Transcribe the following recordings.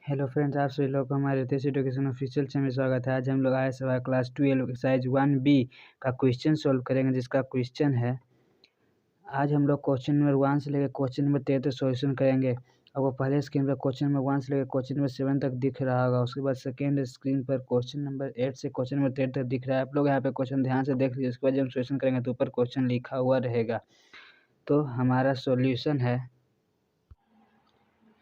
Hello friends, आप सभी लोग को हमारे रितेश एजुकेशन ऑफिशियल चैनल में स्वागत है। आज हम लोग आए सवाल क्लास 12 एक्सरसाइज 1B का क्वेश्चन सोल्व करेंगे, जिसका क्वेश्चन है। आज हम लोग क्वेश्चन नंबर 1 से लेकर क्वेश्चन नंबर 13 तक सॉल्यूशन करेंगे। आपको पहले स्क्रीन पर क्वेश्चन नंबर 1 से लेकर क्वेश्चन नंबर 7 तक दिख रहा होगा। उसके बाद सेकेंड स्क्रीन पर क्वेश्चन नंबर 8 से क्वेश्चन नंबर 13 तक दिख रहा है। आप लोग यहाँ पे क्वेश्चन ध्यान से देख लीजिए। उसके बाद जब हम सॉल्यूशन करेंगे तो ऊपर क्वेश्चन लिखा हुआ रहेगा। तो हमारा सॉल्यूशन है,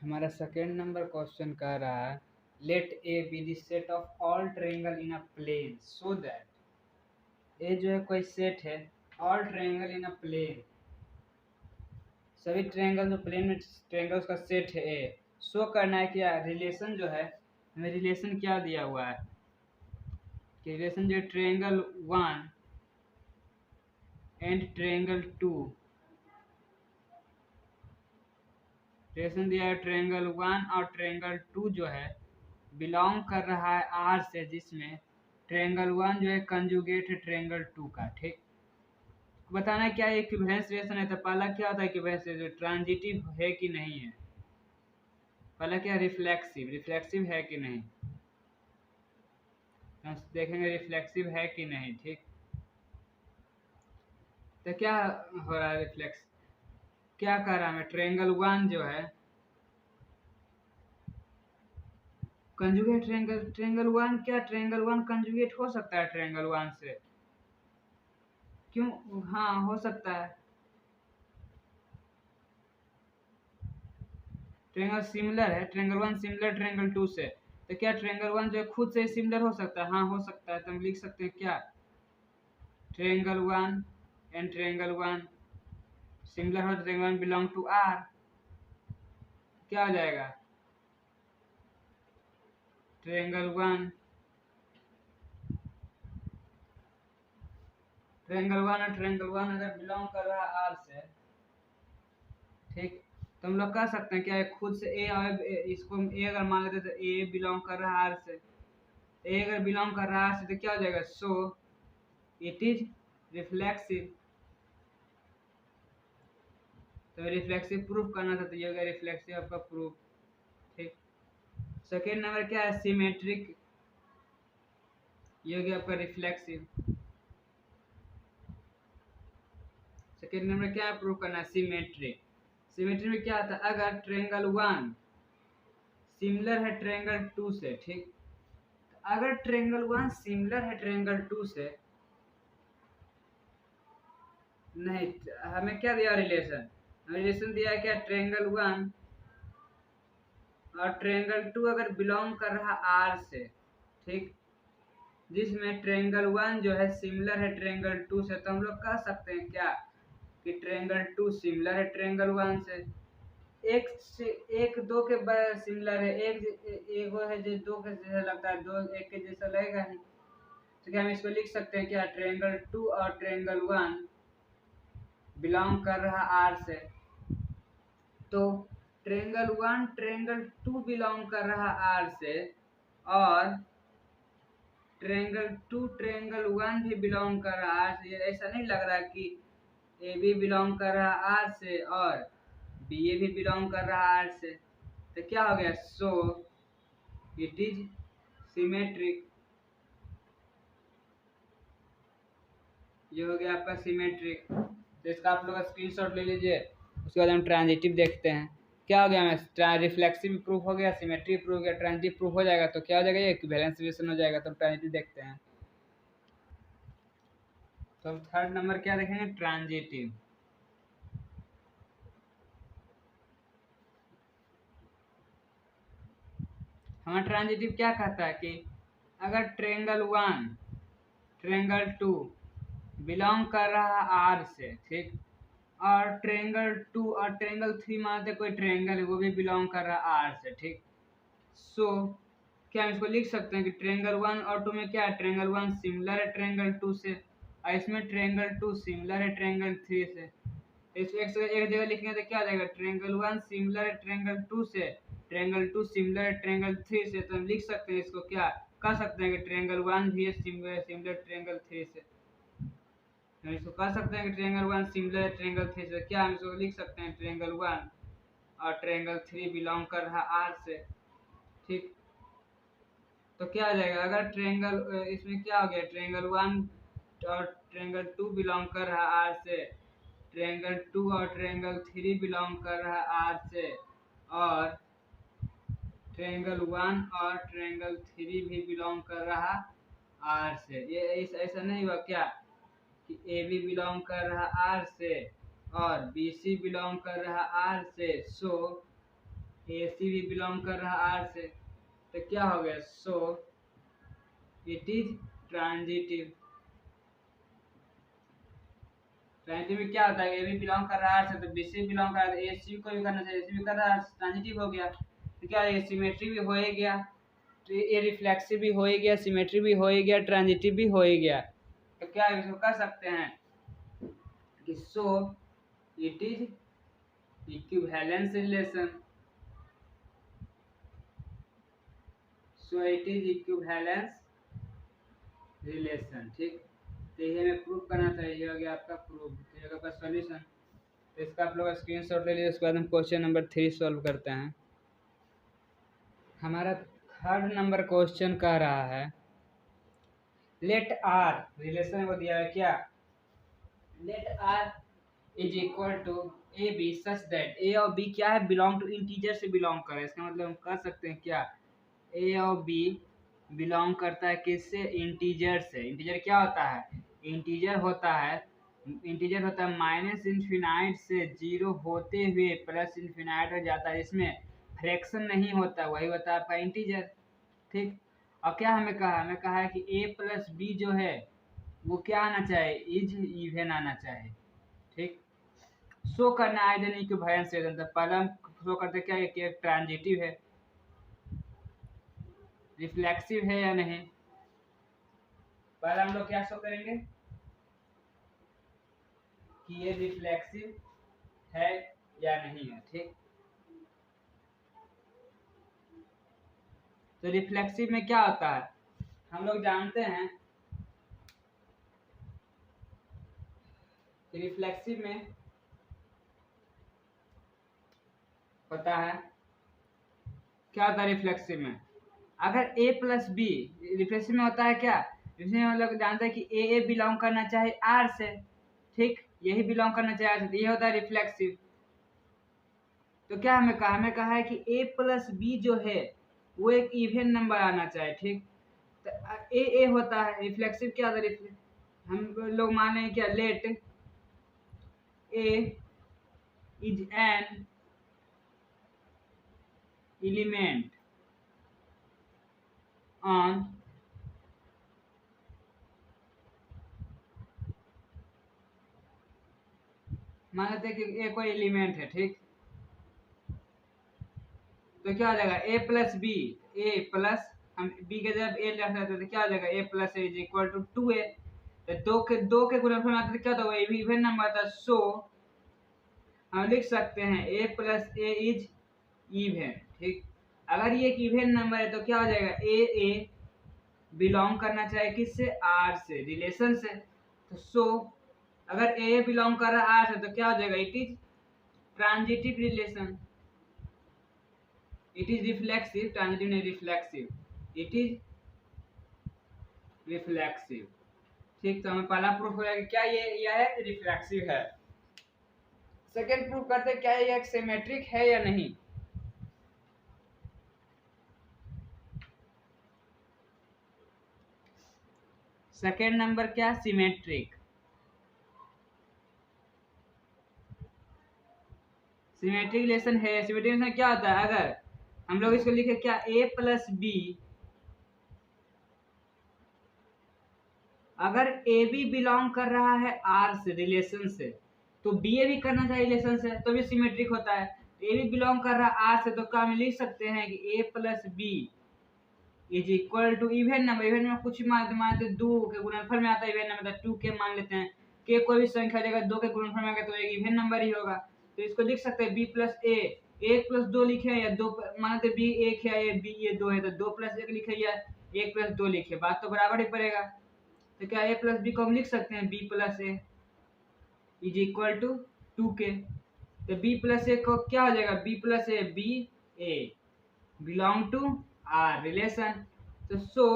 हमारा सेकेंड नंबर क्वेश्चन कह रहा है let A be the set of all triangle in a plane so that A जो है कोई सेट है, all triangle in a plane, सभी ट्रायंगल जो प्लेन में ट्रायंगल्स का सेट है ए। शो करना है क्या रिलेशन जो है, हमें रिलेशन क्या दिया हुआ है कि रिलेशन जो ट्रायंगल 1 एंड ट्रायंगल 2, रिलेशन दिया है ट्रायंगल 1 और ट्रायंगल 2 जो है बिलोंग कर रहा है आर से, जिसमें ट्रायंगल 1 जो है कंजुगेट है ट्रायंगल 2 का। ठीक, बताना है क्या इक्विवेलेंस रिलेशन है। तो पहला क्या होता है इक्विवेलेंस रिलेशन, ट्रांजिटिव है कि नहीं है। पहला क्या रिफ्लेक्सिव, रिफ्लेक्सिव है कि नहीं, हम देखेंगे रिफ्लेक्सिव है कि नहीं। ठीक, तो क्या हो रहा है रिफ्लेक्स, क्या कह रहा है ट्रायंगल 1 जो है कंजुगेट ट्रायंगल 1, क्या ट्रायंगल 1 कंजुगेट हो सकता है ट्रायंगल 1 से? क्यों, हाँ हो सकता है। ट्रायंगल सिमिलर है, ट्रायंगल 1 सिमिलर ट्रायंगल 2 से, तो क्या ट्रायंगल 1 जो है खुद से सिमिलर हो सकता है? हाँ हो सकता है। तो हम लिख सकते हैं क्या ट्रायंगल 1 एंड ट्रायंगल 1 सिमिलर हो, ट्रायंगल 1 बिलोंग टू आर, क्या हो जाएगा ट्रायंगल 1 और ट्रायंगल 1 अगर बिलोंग कर रहा है आर से, ठीक, तो हम लोग कह सकते हैं क्या खुद से ए और इसको हम ए अगर मान लेते तो ए बिलोंग कर रहा है आर से, ए अगर बिलोंग कर रहा है आर से तो क्या हो जाएगा सो इट इज रिफ्लेक्सिव। तो रिफ्लेक्सिव प्रूफ करना था, तो ये हो गया रिफ्लेक्सिव आपका प्रूफ। ठीक, सेकेंड नंबर क्या है सिमेट्रिक, ये हो गया आपका रिफ्लेक्सिव। सेकेंड नंबर क्या प्रूव करना है सिमेट्री। सिमेट्री में क्या आता है अगर ट्रायंगल 1 सिमिलर है ट्रायंगल 2 से, ठीक, तो अगर ट्रायंगल 1 सिमिलर है ट्रायंगल 2 से, नहीं हमें क्या दिया रिलेशन, रिलेशन दिया है क्या ट्रायंगल 1 और ट्रायंगल 2 अगर बिलोंग कर रहा आर से, ठीक, जिसमें ट्रायंगल 1 जो है सिमिलर है ट्रायंगल 2 से, तो हम लोग कह सकते हैं क्या कि ट्रायंगल 2 सिमिलर है ट्रायंगल 1 से। एक से एक दो के सिमिलर है, एक वो है जो दो के जैसा लगता है, दो एक के जैसा लगेगा नहीं। तो क्या हम इसको लिख सकते हैं क्या ट्रायंगल 2 और ट्रायंगल 1 बिलोंग कर रहा आर से, तो ट्रायंगल 1 ट्रायंगल 2 बिलोंग कर रहा आर से और ट्रायंगल 2 ट्रायंगल 1 भी बिलोंग कर रहा आर से। ऐसा नहीं लग रहा कि ए भी बिलोंग कर रहा आर से और बी ए भी बिलोंग कर रहा आर से, तो क्या हो गया सो इट इज सिमेट्रिक। ये हो गया आपका सिमेट्रिक। तो इसका आप लोग स्क्रीनशॉट ले लीजिए। उसके बाद हम ट्रांजिटिव देखते हैं क्या हो गया, हमें रिफ्लेक्सिव प्रूफ हो गया, सिमेट्री प्रूफ हो गया, ट्रांजिटिव प्रूफ हो जाएगा, तो क्या हो जाएगा ये इक्विवेलेंस रिलेशन हो जाएगा। तो ट्रांजिटिव देखते हैं। तो हम थर्ड नंबर क्या देखेंगे ट्रांजिटिव। हमारा ट्रांजिटिव क्या कहता है कि अगर ट्रायंगल 1 ट्रायंगल 2 बिलोंग कर रहा आर से, ठीक, और ट्रायंगल 2 और ट्रायंगल 3 मानते कोई ट्रायंगल है वो भी बिलोंग कर रहा आर से, ठीक, सो क्या हम इसको लिख सकते हैं कि ट्रायंगल 1 और 2 में क्या है ट्रायंगल 1 सिमिलर है ट्रायंगल 2 से और इसमें ट्रायंगल 2 सिमिलर है ट्रायंगल 3 से। इसको एक जगह लिखेंगे तो क्या आ जाएगा ट्रायंगल 1 सिमिलर है ट्रायंगल 2 से, ट्रायंगल 2 सिमिलर है ट्रायंगल 3 से, तो हम लिख सकते हैं इसको क्या कह सकते हैं कि ट्रायंगल 1 भी है सिमिलर ट्रायंगल 3 से। हम इसको कह सकते हैं कि ट्रायंगल 1 सिमिलर है ट्रायंगल 3 से, क्या हम इसको लिख सकते हैं ट्रायंगल 1 और ट्रायंगल 3 बिलोंग कर रहा आर से। ठीक। तो क्या आ जाएगा, अगर ट्रेंगल इसमें क्या हो गया, ट्रेंगल 1 और ट्रेंगल 2 बिलोंग कर रहा आर से, ट्रेंगल 2 और ट्रेंगल 3 बिलोंग कर रहा आर से, और ट्रेंगल 1 और ट्रेंगल 3 भी बिलोंग कर रहा आर से। ये ऐसा नहीं हुआ क्या कि ए बी बिलोंग कर रहा आर से और बी सी बिलोंग कर रहा आर से, सो ए सी भी बिलोंग कर रहा आर से। तो क्या हो गया, सो इट इज ट्रांजिटिव। ट्रांजिटिव में क्या होता है, ए बी बिलोंग कर रहा है आर से तो बी सी बिलोंग कर रहा है, ए सी को भी करना चाहिए, ए सी भी कर रहा है, ट्रांजिटिव हो गया। तो क्या ये सिमेट्री भी हो ही गया, तो ये रिफ्लेक्सिव भी हो ही गया, सिमेट्री भी हो ही गया, ट्रांजिटिव भी हो ही गया। तो क्या इसको कर सकते हैं कि so it is equivalence relation, so it is equivalence relation. ठीक, तो ये हमें प्रूव करना चाहिए, हो गया आपका प्रूफ, तो आपका सॉल्यूशन। तो इसका आप लोग स्क्रीनशॉट ले लीजिए, उसके बाद हम क्वेश्चन नंबर 3 सॉल्व करते हैं। हमारा थर्ड नंबर क्वेश्चन कह रहा है लेट आर, रिलेशन को दिया है क्या, let R is equal to A B such that, A और बी क्या है, बिलोंग टू इंटीजर से बिलोंग करे। इसका मतलब हम कह सकते हैं क्या, ए और बी बिलोंग करता है किससे, इंटीजर से। इंटीजर क्या होता है, इंटीजर होता है, इंटीजर होता है माइनस इन्फिनाइट से जीरो होते हुए प्लस इन्फिनाइट हो जाता है, इसमें फ्रैक्शन नहीं होता, वही होता है आपका इंटीजर। ठीक, और क्या हमें कहा, हमें कहा है कि ए प्लस बी जो है वो क्या आना चाहिए, इज इवन आना चाहिए। ठीक, शो करना है देन इक्विवेलेंस रिलेशन। तो पहले हम शो करते क्या है कि ट्रांजिटिव है, रिफ्लेक्सिव है या नहीं। पहले हम लोग क्या शो करेंगे कि ये रिफ्लेक्सिव है या नहीं है। ठीक, तो रिफ्लेक्सिव में क्या होता है, हम लोग जानते हैं कि रिफ्लेक्सिव में होता है, क्या होता है रिफ्लेक्सिव में, अगर ए प्लस बी, रिफ्लेक्सिव में होता है क्या, इसमें हम लोग जानते हैं कि ए बिलोंग करना चाहिए आर से। ठीक, यही बिलोंग करना चाहिए आर से, ये होता है रिफ्लेक्सिव। तो क्या हमें कहा, हमें कहा है कि ए प्लस बी जो है वो एक इवन नंबर आना चाहिए। ठीक, तो ए होता है रिफ्लेक्सिव, क्या होता है, हम लोग माने क्या, let a is an element on मान लेते हैं कि ए कोई एलिमेंट है। ठीक, तो क्या हो जाएगा, A plus B, A plus, हम बी के जब ए रख देते तो क्या हो जाएगा, A plus A is equal to 2a। तो दो के गुणनफल में आता तो क्या होगा, इवन नंबर आता, सो हम लिख सकते हैं ए प्लस ए इज इवन। ठीक, अगर ये एक इवन नंबर है तो क्या हो जाएगा, ए बिलोंग करना चाहिए किससे, आर से, रिलेशन से। तो सो अगर ए बिलोंग कर रहा है आर से तो क्या हो जाएगा, it is transitive relation, it is reflexive, transitive नहीं रिफ्लेक्सिव, इट इज रिफ्लेक्सिव। ठीक, तो हमें पहला प्रूफ हो जाएगा क्या यह रिफ्लेक्सिव है। सेकेंड प्रूफ करते हैं क्या ये एक सिमेट्रिक है या नहीं। सेकेंड नंबर क्या, सिमेट्रिक। सिमेट्रिक रिलेशन है, सिमेट्रिक रिलेशन क्या होता है, अगर हम लोग इसको लिखे क्या, ए प्लस बी, अगर ए बी बिलोंग कर रहा है आर से, रिलेशन से, तो बी ए भी करना चाहिए रिलेशन से, तो भी सिमेट्रिक होता है। ए बी बिलोंग कर रहा है आर से तो क्या हम लिख सकते हैं कि A plus B is equal to even number, even में कुछ मानते दो के गुणनफल में आता है, इवन नंबर 2 के मान लेते हैं, के कोई भी संख्या देगा 2 के गुणनफल में आएगा तो एक इवन नंबर ही होगा। तो इसको लिख सकते हैं बी प्लस ए, 1+2 लिखे या 2 मानते बी 1 है, बी ये 2 है, तो 2+1 लिखे या 1+2 लिखे, बात तो बराबर ही पड़ेगा। तो क्या ए प्लस बी को हम लिख सकते हैं b plus A is equal to 2 k. तो बी प्लस ए को क्या हो जाएगा, b plus a B A, belong to are relation. तो सो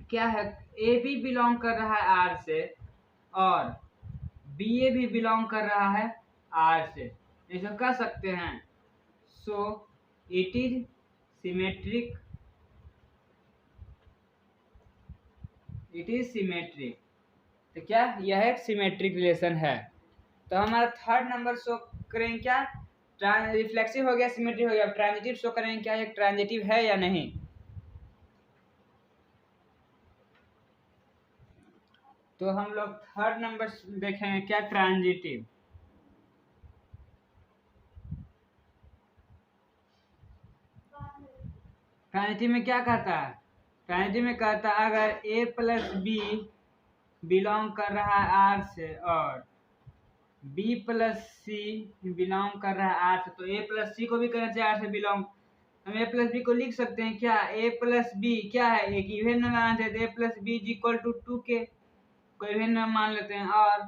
क्या है, ए भी बिलोंग कर रहा है आर से और बी ए भी बिलोंग कर रहा है आर से, ऐसा कह सकते हैं। सो it is symmetric, it is symmetric. तो क्या यह एक सिमेट्रिक रिलेशन है। तो हमारा थर्ड नंबर शो करेंगे क्या, रिफ्लेक्सिव हो गया, सिमेट्रिक हो गया, ट्रांजिटिव शो करेंगे क्या, एक ट्रांजिटिव है या नहीं। तो हम लोग थर्ड नंबर देखेंगे क्या, ट्रांजिटिव। ट्रांजिटिव में क्या कहता है, ट्रांजिटिव में कहता है अगर ए प्लस बी बिलोंग कर रहा है आर से और बी प्लस सी बिलोंग कर रहा है आर से, तो ए प्लस सी को भी करना चाहिए आर से बिलोंग। हम ए प्लस बी को लिख सकते हैं क्या, ए प्लस बी क्या है, एक इवेंट नंबर आना चाहिए, A plus B is equal to 2k, कोई इवेंट नंबर मान लेते हैं। और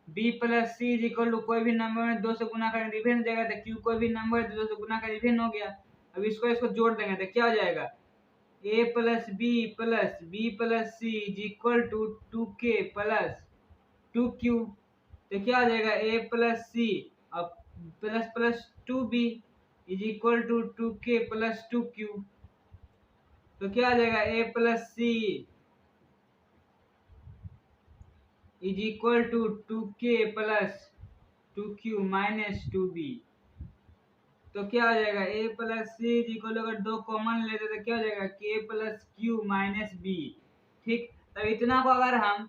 B plus C is equal to कोई भी नंबर में 2 से गुना करें तो इवेंट हो जाएगा, तो क्यू कोई भी नंबर है 2 से गुना करें इवेंट हो गया। अब इसको जोड़ देंगे तो क्या हो जाएगा, A plus B plus C is equal to 2k plus 2q। तो क्या हो जाएगा, ए प्लस सी और plus plus 2b is equal to 2k plus 2q। तो क्या आ जाएगा, A plus C is equal to 2k plus 2q minus 2b। तो क्या हो जाएगा, A plus C is equal, अगर दो कॉमन लेते तो क्या हो जाएगा, k plus Q minus B. ठीक, तब इतना को अगर हम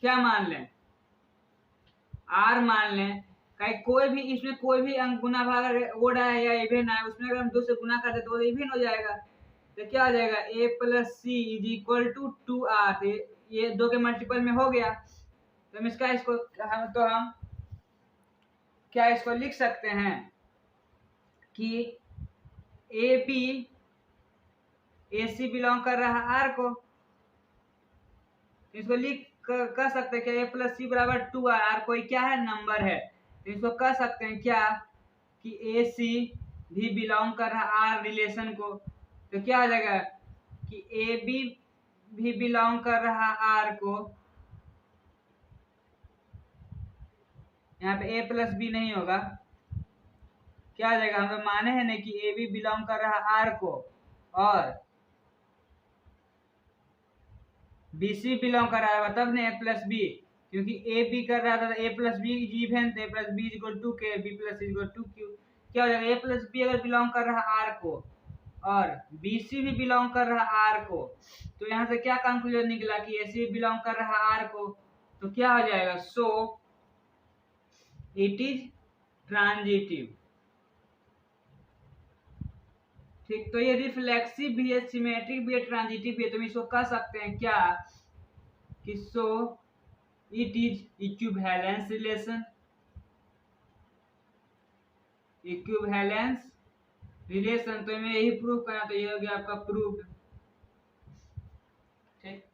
क्या मान लें, आर मान लें, कहीं कोई भी इसमें कोई भी अंक गुना भाग ओड है या इवेन है, उसमें अगर हम 2 से गुना कर दे तो इवेन हो जाएगा। तो क्या हो जाएगा, A plus C is equal to 2r, ये 2 के मल्टीपल में हो गया। तो हम इसका इसको हम क्या इसको लिख सकते हैं कि a B A C belong कर रहा है आर को, इसको लिख कह सकते हैं क्या, ए प्लस सी बराबर 2r, आर कोई क्या है, नंबर है। तो इसको कह सकते हैं क्या कि ए सी भी बिलोंग कर रहा है आर रिलेशन को। तो क्या हो जाएगा कि ए बी भी बिलोंग कर रहा है आर को, यहाँ पे ए प्लस बी नहीं होगा, क्या आ जाएगा, हम लोग माने हैं ना कि ए बी बिलोंग कर रहा है आर को और बी सी बिलोंग कर रहा है, तब ने ए प्लस बी, क्योंकि ए बी कर रहा था A plus B even, A plus B equal to K, B plus equal to Q. क्या हो जाएगा, ए प्लस बी अगर बिलोंग कर रहा है आर को और बी सी भी बिलोंग कर रहा है आर को, तो यहाँ से क्या कंक्लूजन निकला कि ए सी बिलोंग कर रहा है आर को। तो क्या हो जाएगा, सो इट इज ट्रांजिटिव। ठीक, तो ये रिफ्लेक्सिव भी है, सिमेट्रिक भी है, ट्रांजिटिव भी है। तो हम इसको कह सकते हैं क्या कि so it is equivalence relation, equivalence relation. तो हमें यही प्रूव करना, तो ये हो गया आपका प्रूफ। ठीक,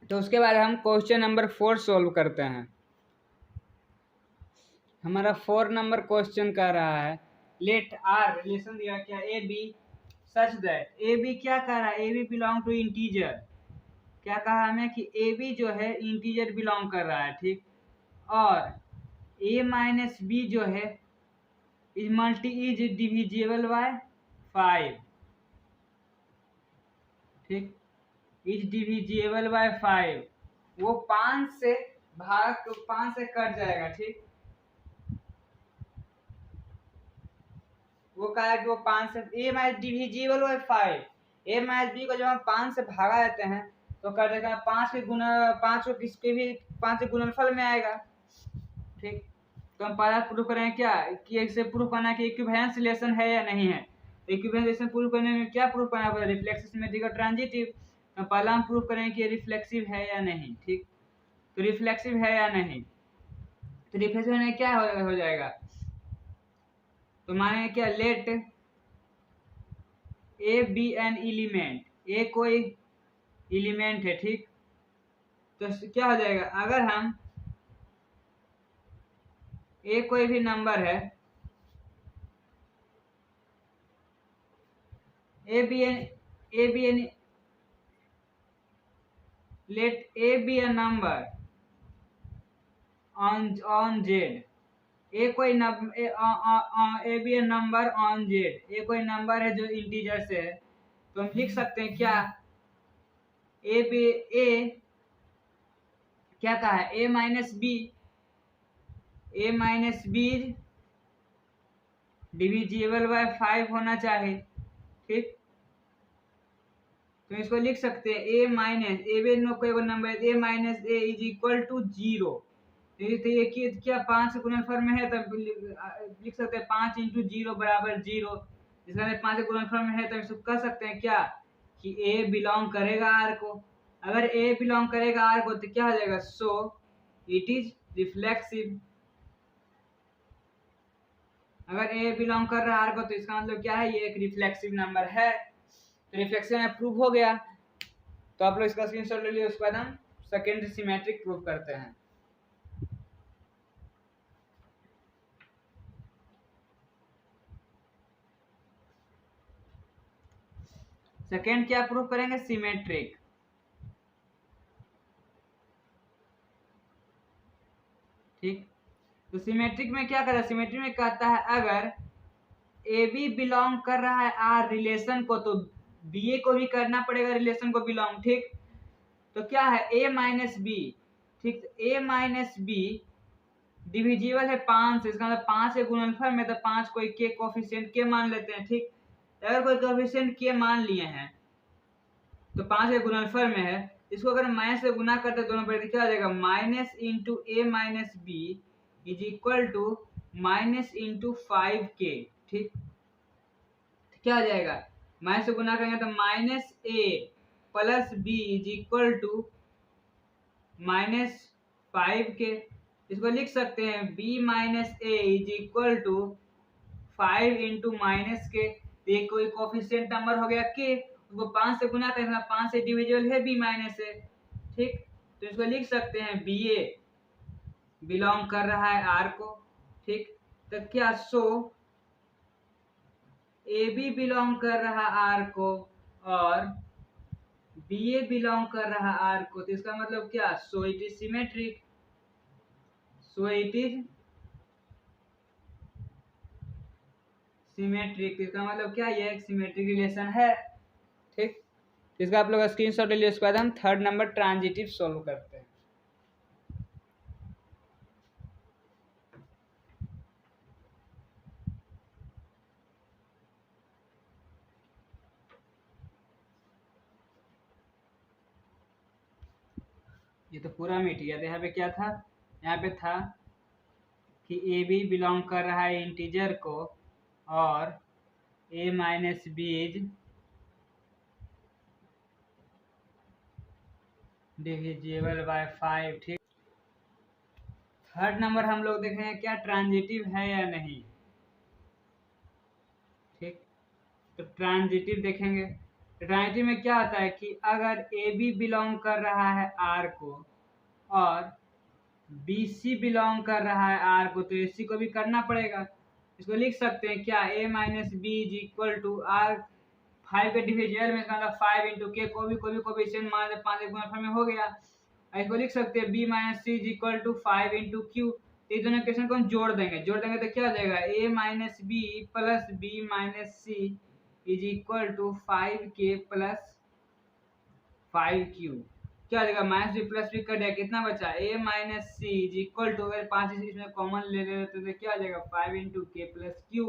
तो उसके बाद हम क्वेश्चन नंबर 4 सॉल्व करते हैं। हमारा 4 नंबर क्वेश्चन कह रहा है, लेट आर रिलेशन दिया क्या, A B such that, a b क्या कह रहा है, A B belong to integer. क्या कहा हमें कि ए बी जो है इंटीजर बिलोंग कर रहा है। ठीक, और ए माइनस बी जो है इज डिविजिबल बाय 5। ठीक, इज डिविजिबल बाय 5, वो 5 से भाग 5 से कट जाएगा। ठीक, वो कहा है कि वो 5 से A minus divisible by 5, A minus B को जब हम 5 से भागा देते हैं तो कर देगा 5 के गुना, 5 को किसके भी 5 के गुणनफल में आएगा। ठीक, तो हम पहला प्रूफ करें क्या कि इससे प्रूफ करना है कि इक्विवेलेंस रिलेशन है या नहीं है। तो इक्विवेलेंस रिलेशन प्रूफ करने में क्या प्रूफ करना पड़ेगा, रिफ्लेक्सिव, सिमेट्रिक और ट्रांजिटिव। तो पहला हम प्रूफ करें कि रिफ्लेक्सिव है या नहीं। ठीक, तो रिफ्लेक्सिव है या नहीं, तो रिफ्लेक्सिव होने क्या हो जाएगा, तो माने क्या, let A be an element, A कोई एलिमेंट है। ठीक, तो क्या हो जाएगा, अगर हम ए कोई भी नंबर है ए be an A be an let A be a number on Z। A कोई A B a number on Z, A कोई नंबर है जो इंटीजर से है, तो हम लिख सकते हैं क्या, ए बी ए क्या कहा है, A minus B divisible by 5 होना चाहिए। ठीक, तो इसको लिख सकते हैं ए माइनस ए बी नो कोई नंबर है, A minus A is equal to 0। तो ये क्या 5 से गुणनफल में है, तब लिख सकते हैं 5 इंटू 0 बराबर 0। इसका 5 से गुणनफल में है, तब इसको कह सकते हैं क्या कि ए बिलोंग करेगा आर को। अगर ए बिलोंग करेगा आर को तो क्या हो जाएगा, सो इट इज रिफ्लेक्सिव। अगर ए बिलोंग कर रहा है आर को तो इसका मतलब क्या है, ये एक रिफ्लेक्सिव नंबर है। तो रिफ्लेक्शन में प्रूव हो गया। तो आप लोग इसका स्क्रीनशॉट ले लिए, उसके बाद हम सेकेंडरी सिमेट्रिक प्रूव करते हैं। सेकेंड क्या प्रूव करेंगे, सिमेट्रिक। ठीक, तो सिमेट्रिक में क्या करें, सिमेट्रिक में कहता है अगर ए बी बिलोंग कर रहा है आर रिलेशन को, तो बी ए को भी करना पड़ेगा रिलेशन को बिलोंग। ठीक, तो क्या है ए माइनस बी। ठीक, ए माइनस बी डिविजिबल है 5 से, इसका मतलब 5 के गुणनफल में, तो 5 कोई के कोफिशिएंट के मान लेते हैं। ठीक, अगर कोई कोफिशिएंट के मान लिए हैं तो 5 के गुणनफल में है, इसको अगर माइनस से गुना करते दोनों पर, क्या हो जाएगा, minus into a minus B is equal to minus into 5k। ठीक, क्या हो जाएगा, माइनस से गुना करेंगे तो minus a plus B is equal to minus 5k। इसको लिख सकते हैं b minus A is equal to 5 into minus k. ये कोई कोफिशिएंट नंबर हो गया के, उसको 5 से गुना करना, 5 से डिविजिबल है b माइनस ए। ठीक, तो इसको लिख सकते हैं बी ए बिलोंग कर रहा है आर को। ठीक, तो क्या, सो ए बी बिलोंग कर रहा आर को और बी ए बिलोंग कर रहा आर को, तो इसका मतलब क्या, so it is symmetric. So it is symmetric, इसका मतलब क्या, ये एक सिमेट्रिक रिलेशन है। ठीक, इसका आप लोग स्क्रीनशॉट ले लिया, उसके बाद हम थर्ड नंबर ट्रांजिटिव सॉल्व करते हैं। ये तो पूरा मिट गया था, यहाँ पे क्या था, यहाँ पे था कि ए बी बिलोंग कर रहा है इंटीजर को और A minus B is divisible by 5। ठीक, थर्ड नंबर हम लोग देखेंगे क्या ट्रांजिटिव है या नहीं। ठीक, तो ट्रांजिटिव देखेंगे। ट्रांजिटिव में क्या होता है कि अगर ए बी बिलोंग कर रहा है आर को और बी सी बिलोंग कर रहा है आर को, तो ए सी को भी करना पड़ेगा। इसको लिख सकते हैं क्या, A minus B is equal to R 5 के डिविजिबल में, मतलब 5 इंटू के को भी कोफिशिएंट मान ले, 5 के गुणनफल में हो गया। इसको लिख सकते हैं b minus C is equal to 5 into q. ये दोनों इक्वेशन को हम जोड़ देंगे तो क्या हो जाएगा, A minus B plus B minus C is equal to 5k plus 5q। क्या हो जाएगा, माइनस बी प्लस बी कर दिया, कितना बचा, A minus C is equal to, अगर 5 इसमें कॉमन ले लेते तो क्या हो जाएगा 5 इंटू के प्लस क्यू।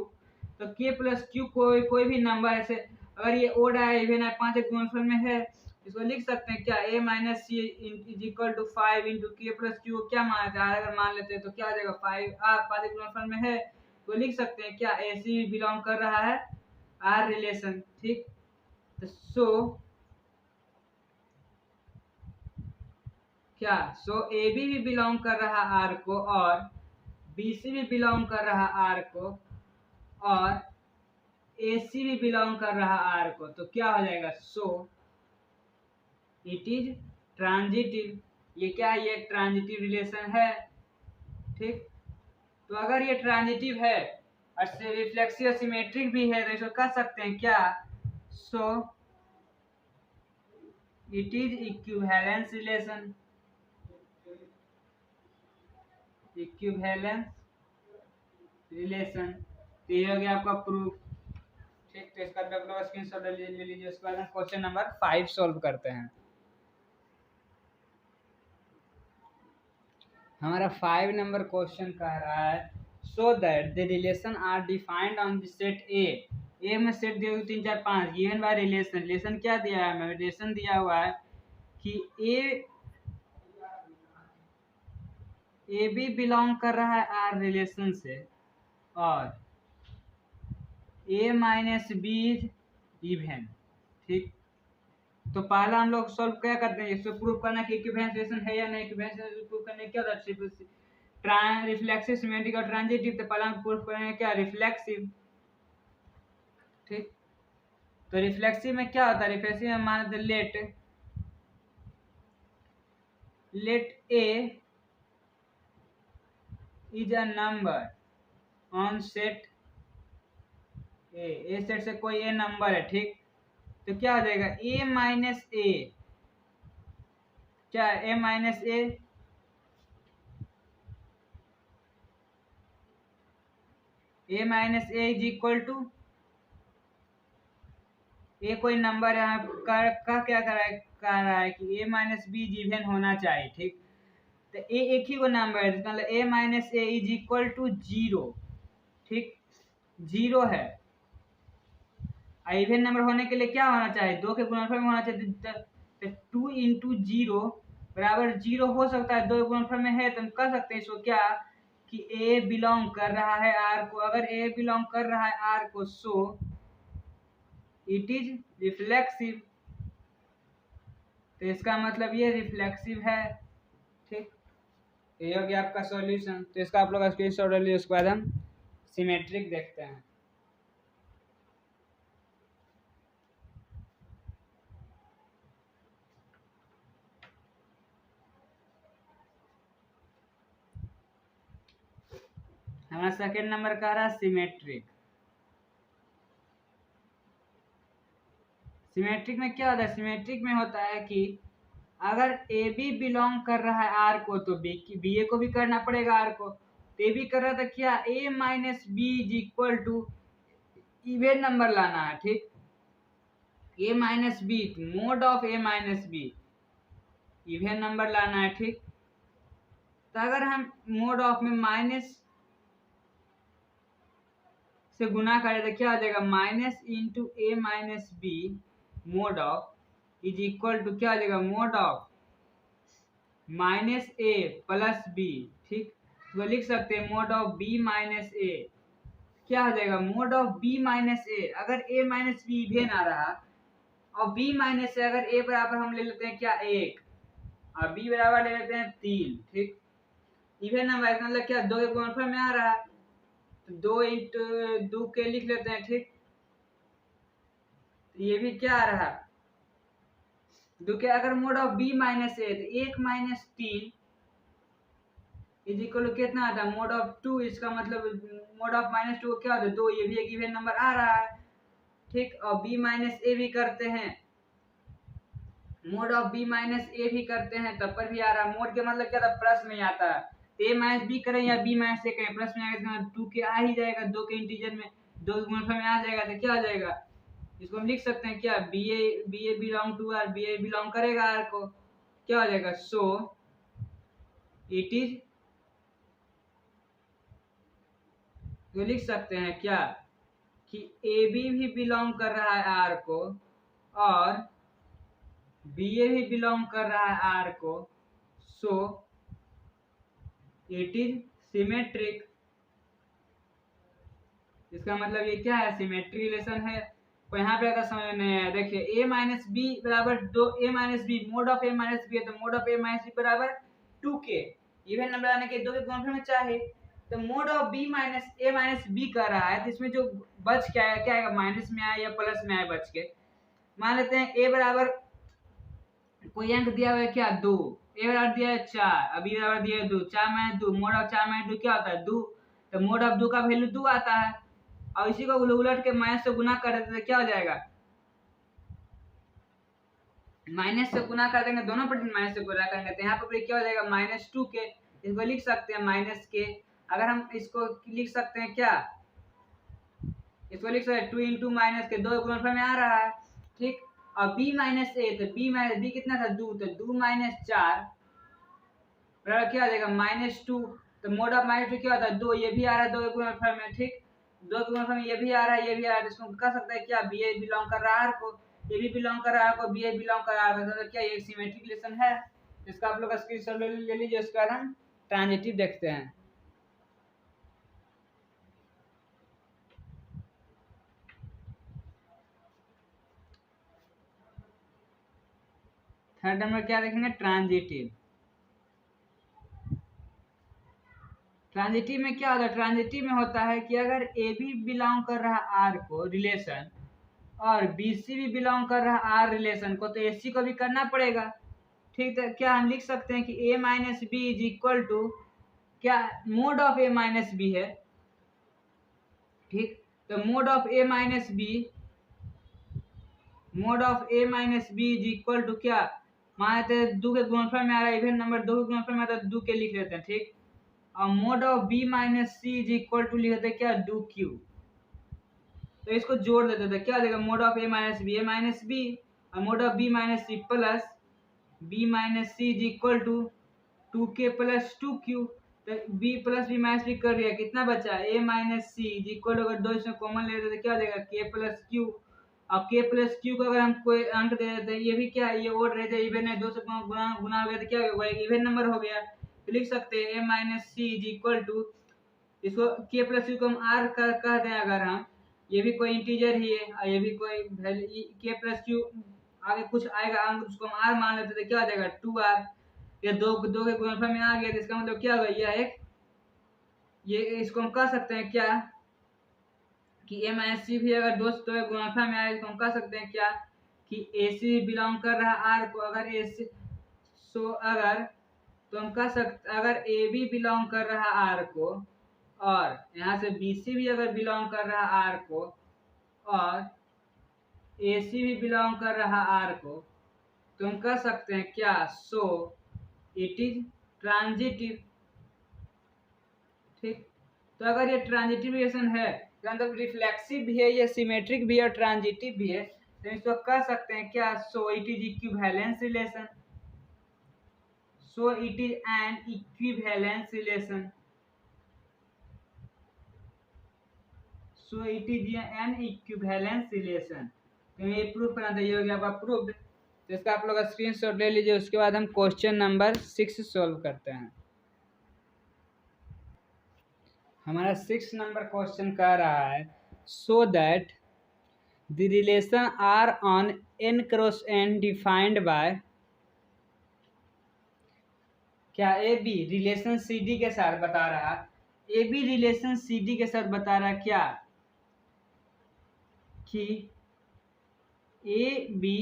तो के प्लस क्यू कोई भी नंबर ऐसे, अगर ये ओड है इवन है 5 के गुणनफल में है, इसको लिख सकते हैं क्या, A minus C is equal to 5 into K plus Q. क्या माना जाए, अगर मान लेते हैं तो क्या आ जाएगा 5 के गुणनफल में है, तो लिख सकते हैं क्या, ए सी बिलोंग कर रहा है आर रिलेशन। ठीक, तो सो क्या, सो ए बी भी बिलोंग कर रहा आर को और बी सी भी बिलोंग कर रहा आर को और ए सी भी बिलोंग कर रहा आर को, तो क्या हो जाएगा, सो इट इज ट्रांजिटिव। ये क्या है, ये ट्रांजिटिव रिलेशन है। ठीक, तो अगर ये ट्रांजिटिव है और रिफ्लेक्सिव सिमेट्रिक भी है, तो इसको कह सकते हैं क्या, so it is equivalence relation, equivalence relation. तो ये हो गया आपका प्रूफ। ठीक, तो इसका आप लोग स्क्रीनशॉट ले लीजिए। उसके बाद हम क्वेश्चन नंबर 5 सॉल्व करते हैं। हमारा 5 नंबर क्वेश्चन कह रहा है so that the relation are defined on the set a में सेट दिया 3 4 5 गिवन बाय रिलेशन। रिलेशन क्या दिया है हमें? रिलेशन दिया हुआ है कि ए बी बिलोंग कर रहा है आर रिलेशन से और ए माइनस बी इवन। ठीक, तो पहला हम लोग सॉल्व क्या करते हैं, इसको प्रूव करना कि इक्विवेलेंस रिलेशन है या नहीं। इक्विवेलेंस रिलेशन प्रूव करने क्या होता है? रिफ्लेक्सिव, सिमेट्रिक और ट्रांजिटिव। तो पहला हम प्रूव करेंगे क्या? रिफ्लेक्सिव। ठीक, तो रिफ्लेक्सिव में क्या होता है? रिफ्लेक्सिव में मान लेते let a is a number on set a set से कोई ए नंबर है। ठीक, तो क्या हो जाएगा? ए माइनस ए, क्या A minus A, A minus A is equal to A कोई नंबर है का क्या कर रहा है कि ए माइनस बी इवन होना चाहिए। ठीक, तो ए एक ही को नंबर है, मतलब A minus A is equal to 0। ठीक, 0 है। इवन नंबर होने के लिए क्या होना चाहिए? 2 के गुणनफल में होना चाहिए। तो 2 इंटू 0 बराबर 0 हो सकता है, 2 के गुणनफल में है तो हम कर सकते हैं इसको क्या कि ए बिलोंग कर रहा है आर को। अगर ए बिलोंग कर रहा है आर को सो इट इज रिफ्लेक्सिव। तो इसका मतलब ये रिफ्लेक्सिव है। ठीक, ये हो गया आपका सॉल्यूशन। तो इसका आप लोग स्क्रीनशॉट ले लीजिए। उसके बाद हम सिमेट्रिक देखते हैं। हमारा सेकेंड नंबर का रहा सिमेट्रिक। सिमेट्रिक में क्या होता है? सिमेट्रिक में होता है कि अगर ए बी बिलोंग कर रहा है आर को तो बी ए को भी करना पड़ेगा आर को। तो ए बी कर रहा था क्या? A minus B is equal to even number लाना है। ठीक, A minus B mod of A minus B even number लाना है। ठीक, तो अगर हम मोड ऑफ में माइनस से गुना करें तो क्या हो जाएगा? Minus into a minus B mod of is equal to क्या हो जाएगा? Mod of minus a plus b. ठीक, तो लिख सकते हैं मोड ऑफ बी माइनस ए। क्या हो जाएगा? Mod of b minus a. अगर ए माइनस बी इवन आ रहा और बी माइनस ए, अगर ए बराबर हम ले लेते हैं क्या? 1 और बी बराबर ले लेते हैं 3। ठीक, इवन नंबर मतलब क्या? 2 के गुणनफल में आ रहा है तो 2 इंटू 2 के लिख लेते हैं। ठीक, तो ये भी क्या आ रहा है? 2 के अगर mode of b minus A तो 1 माइनस 3 इज इक्वल टू कितना आता है? Mode of 2। इसका मतलब मोड ऑफ माइनस 2 क्या होता है? 2। ये भी एक इवन नंबर आ रहा है। ठीक, और बी माइनस ए भी करते हैं, मोड ऑफ बी माइनस ए भी करते हैं तब पर भी आ रहा है। मोड के मतलब क्या था? प्लस में आता है। ए माइनस बी करें या बी माइनस ए करें, प्लस में आएगा 2 के आ ही जाएगा। 2 के इंटीजर में 2 गुणनफल में आ जाएगा तो क्या हो जाएगा? इसको हम लिख सकते हैं क्या? B A belong to are, B A belong करेगा आर को। क्या हो जाएगा? सो इट इज, तो लिख सकते हैं क्या कि ए बी भी बिलोंग कर रहा है आर को और बी ए भी बिलोंग कर रहा है आर को। सो इट इज सिमेट्रिक। इसका मतलब ये क्या है? सिमेट्रिक रिलेशन है। तो यहाँ पे अगर समझ नहीं आया, देखिए ए माइनस बी बराबर 2, A minus B mod of A minus B है तो mod of A minus B बराबर 2 के। इवन नंबर आने के 2 के गुणनफल में चाहे तो mod of b minus a minus B कर रहा है तो इसमें जो बच क्या है, क्या आएगा? माइनस में आए या प्लस में आए बच के। मान लेते हैं ए बराबर कोई अंक दिया हुआ है क्या? 2। ए बराबर दिया है 4, बी बराबर दिया है 2। 4 माइनस 2, मोड ऑफ 4 माइनस 2 क्या होता है? 2। तो मोड ऑफ 2 का वैल्यू 2 आता है और इसी को उलट के माइनस से गुना कर देते तो क्या हो जाएगा? माइनस से गुना कर देंगे, दोनों पर माइनस से गुना करेंगे तो यहाँ पर क्या हो जाएगा -2k, इसको लिख सकते हैं -k। अगर हम इसको लिख सकते हैं क्या, इसको लिख सकते हैं 2 इंटू -k, 2 गुणनफल में आ रहा है, ठीक। और b माइनस ए, तो b कितना था 2, तो 2 - 4 बराबर क्या आ जाएगा -2। तो मोड ऑफ -2 क्या होता है 2, ये भी आ रहा है 2 के गुणनफल में, ठीक। 2 के गुणनफल में ये भी आ रहा है, ये भी आ रहा है, तो इसको कह सकते हैं क्या बी ए बिलोंग कर रहा है R को, ये भी बिलोंग कर रहा है को, बी ए बिलोंग कर रहा है, तो क्या ये सिमेट्रिक रिलेशन है। इसका आप लोग स्क्रीनशॉट ले लीजिए, उसके बाद हम ट्रांजिटिव देखते हैं। थर्ड नंबर क्या देखेंगे, ट्रांजिटिव। ट्रांजिटिव में क्या होता है, ट्रांजिटिव में होता है कि अगर ए भी बिलोंग कर रहा है R को रिलेशन, और बी सी भी बिलोंग कर रहा है R रिलेशन को, तो ए सी को भी करना पड़ेगा, ठीक। तो क्या हम लिख सकते हैं कि a minus B is equal to क्या, mod of a minus B है, ठीक। तो mod of a minus B, mod of a minus B is equal to क्या, मान लेते हैं 2 के गुणनफल में आ रहा है, इवन नंबर 2 के गुणनफल में आता है 2 के लिख लेते हैं, ठीक। और mod of b minus C is equal to लिख देते हैं क्या 2q। तो इसको जोड़ देते थे, क्या देगा mod of a minus B और mod of b minus C plus b minus C is equal to 2k plus 2q। तो b plus B minus B कर दिया, कितना बचा a minus C is equal, अगर दो इसमें कॉमन ले लेते तो क्या हो जाएगा k प्लस क्यू। अब k प्लस क्यू को अगर हम कोई अंक दे देते हैं, ये भी क्या है, ये ओड रहता है, इवन है, 2 से गुना गुना हो गया तो क्या हो गया, इवन नंबर हो गया। तो लिख सकते हैं a minus C is equal to, इसको k प्लस क्यू को हम r कह दें अगर हम, ये भी कोई इंटीजर ही है और ये भी कोई वैल्यू, k प्लस क्यू आगे कुछ आएगा अंक, उसको हम r मान लेते तो क्या हो जाएगा 2r। ये दो के गुणनफल में आ गया, तो इसका मतलब क्या होगा, यह एक, ये इसको हम कह सकते हैं क्या कि ए माइनस सी भी अगर दो के गुणनफल में आए, इसको हम कह सकते हैं क्या कि ए सी बिलोंग कर रहा है आर को, अगर ए सी, सो अगर, तो हम कह सकते अगर ए बी बिलोंग कर रहा है आर को, और यहाँ से बी सी भी अगर बिलोंग कर रहा है आर को, और ए सी भी बिलोंग कर रहा है आर को, तो हम कह सकते हैं क्या, सो इट इज ट्रांजिटिव, ठीक। तो अगर ये ट्रांजिटिव रिलेशन है, मतलब रिफ्लेक्सिव भी है, ये सिमेट्रिक भी है और ट्रांजिटिव भी है, तो इसको कह सकते हैं क्या, so it is equivalence relation, so it is an equivalence relation, so it is an equivalence relation. तो ये प्रूफ करना था, ये हो गया आपका प्रूफ। तो इसका आप लोग स्क्रीनशॉट ले लीजिए, उसके बाद हम क्वेश्चन नंबर 6 सॉल्व करते हैं। हमारा 6 नंबर क्वेश्चन कह रहा है, so that the relation R on n cross n defined by, क्या A B relation C D के साथ बता रहा, A B relation C D के साथ बता रहा क्या कि ए बी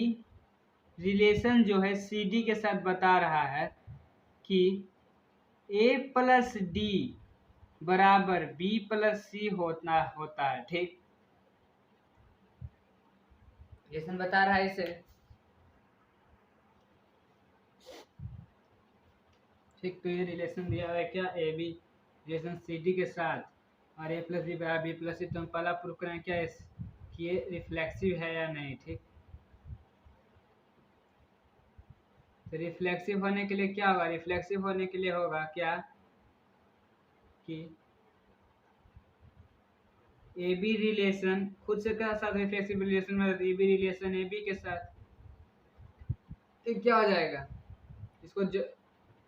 रिलेशन जो है सी डी के साथ बता रहा है कि ए प्लस डी बराबर बी प्लस सी होता है, ठीक। रिलेशन बता रहा है इसे, ठीक। तो ये रिलेशन दिया हुआ है क्या, A B relation C D के साथ, और ए प्लस बी बराबर बी प्लस सी, तो हम पहला प्रूफ करें क्या कि ये रिफ्लेक्सिव है या नहीं, ठीक। तो रिफ्लेक्सिव होने के लिए क्या होगा, रिफ्लेक्सिव होने के लिए होगा क्या कि ए बी रिलेशन खुद से क्या साथ रिफ्लेक्सिव रिलेशन में, a B relation a b के साथ, तो क्या हो जाएगा, इसको जो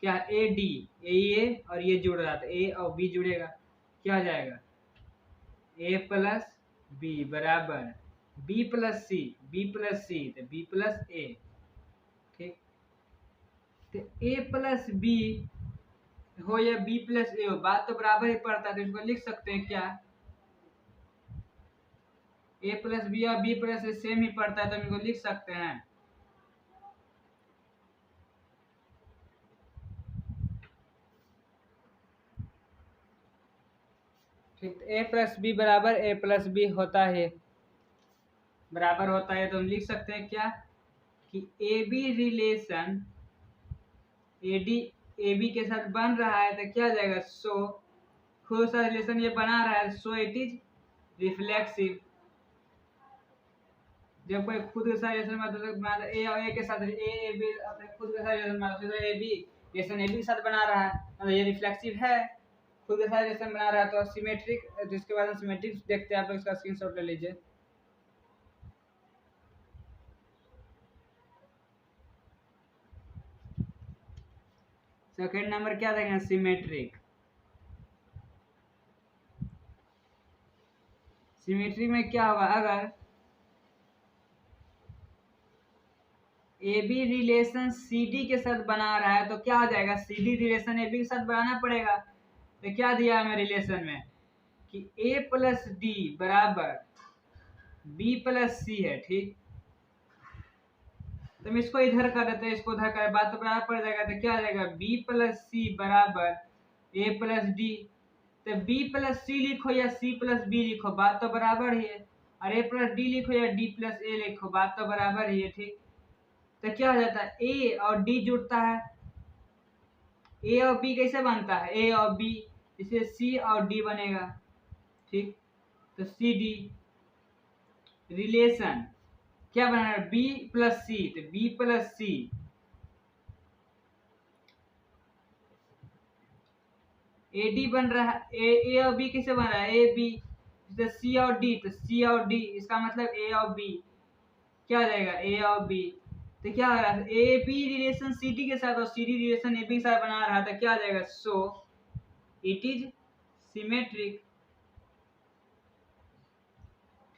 क्या ए डी, ए और ये जुड़ रहा था, ए और बी जुड़ेगा, क्या हो जाएगा ए प्लस बी बराबर बी प्लस सी, बी प्लस सी तो बी प्लस ए, ठीक। तो ए प्लस बी हो या बी प्लस ए हो, बात तो बराबर ही पड़ता है, तो इसको लिख सकते हैं क्या, ए प्लस बी और बी प्लस ए सेम ही पड़ता है, तो हम इसको लिख सकते हैं ठीक। ए प्लस बी बराबर ए प्लस बी होता है, बराबर होता है, तो हम लिख सकते हैं क्या कि a B relation a b के साथ बन रहा है तो क्या हो जाएगा, सो खुद सा रिलेशन ये बना रहा है, सो इट इज रिफ्लेक्सिव। जब कोई खुद के साथ रिलेशन मतलब ए और ए के साथ ए बी अपने खुद के साथ रिलेशन मतलब a B relation a b के साथ बना रहा है, मतलब ये रिफ्लेक्सिव है, खुद के साथ रिलेशन बना रहा है, तो सिमेट्रिक, जिसके बाद हम सिमेट्रिक देखते हैं, आप लोग इसका स्क्रीनशॉट ले लीजिए। सेकंड नंबर क्या देखेंगे, सिमेट्रिक। सिमेट्री में क्या होगा, अगर a B relation C D के साथ बना रहा है तो क्या हो जाएगा, c d relation a b के साथ बनाना पड़ेगा। तो क्या दिया हमें रिलेशन में कि ए प्लस डी बराबर बी प्लस सी है, ठीक। तो हम इसको इधर कर देते हैं, इसको उधर कर, बात तो बराबर पड़ जाएगा। तो क्या आ जाएगा, बी प्लस सी बराबर ए प्लस डी। तो बी प्लस सी लिखो या सी प्लस बी लिखो, बात तो बराबर ही है। और ए प्लस डी लिखो या डी प्लस ए लिखो, बात तो बराबर ही है, ठीक। तो क्या हो जाता है, ए और डी जुड़ता है, ए और बी कैसे बनता है, ए और बी, इसे सी और डी बनेगा, ठीक। तो सी डी रिलेशन क्या बना है, बी प्लस सी, तो b plus c a d बन रहा है, ए और बी कैसे बन रहा है, ए बी, तो सी और डी, तो सी और डी, इसका मतलब ए और बी, क्या हो जाएगा, ए और बी। तो क्या हो रहा है, A B relation C D के साथ और c d relation a b के साथ बना रहा था, क्या हो जाएगा, सो इट इज सिमेट्रिक,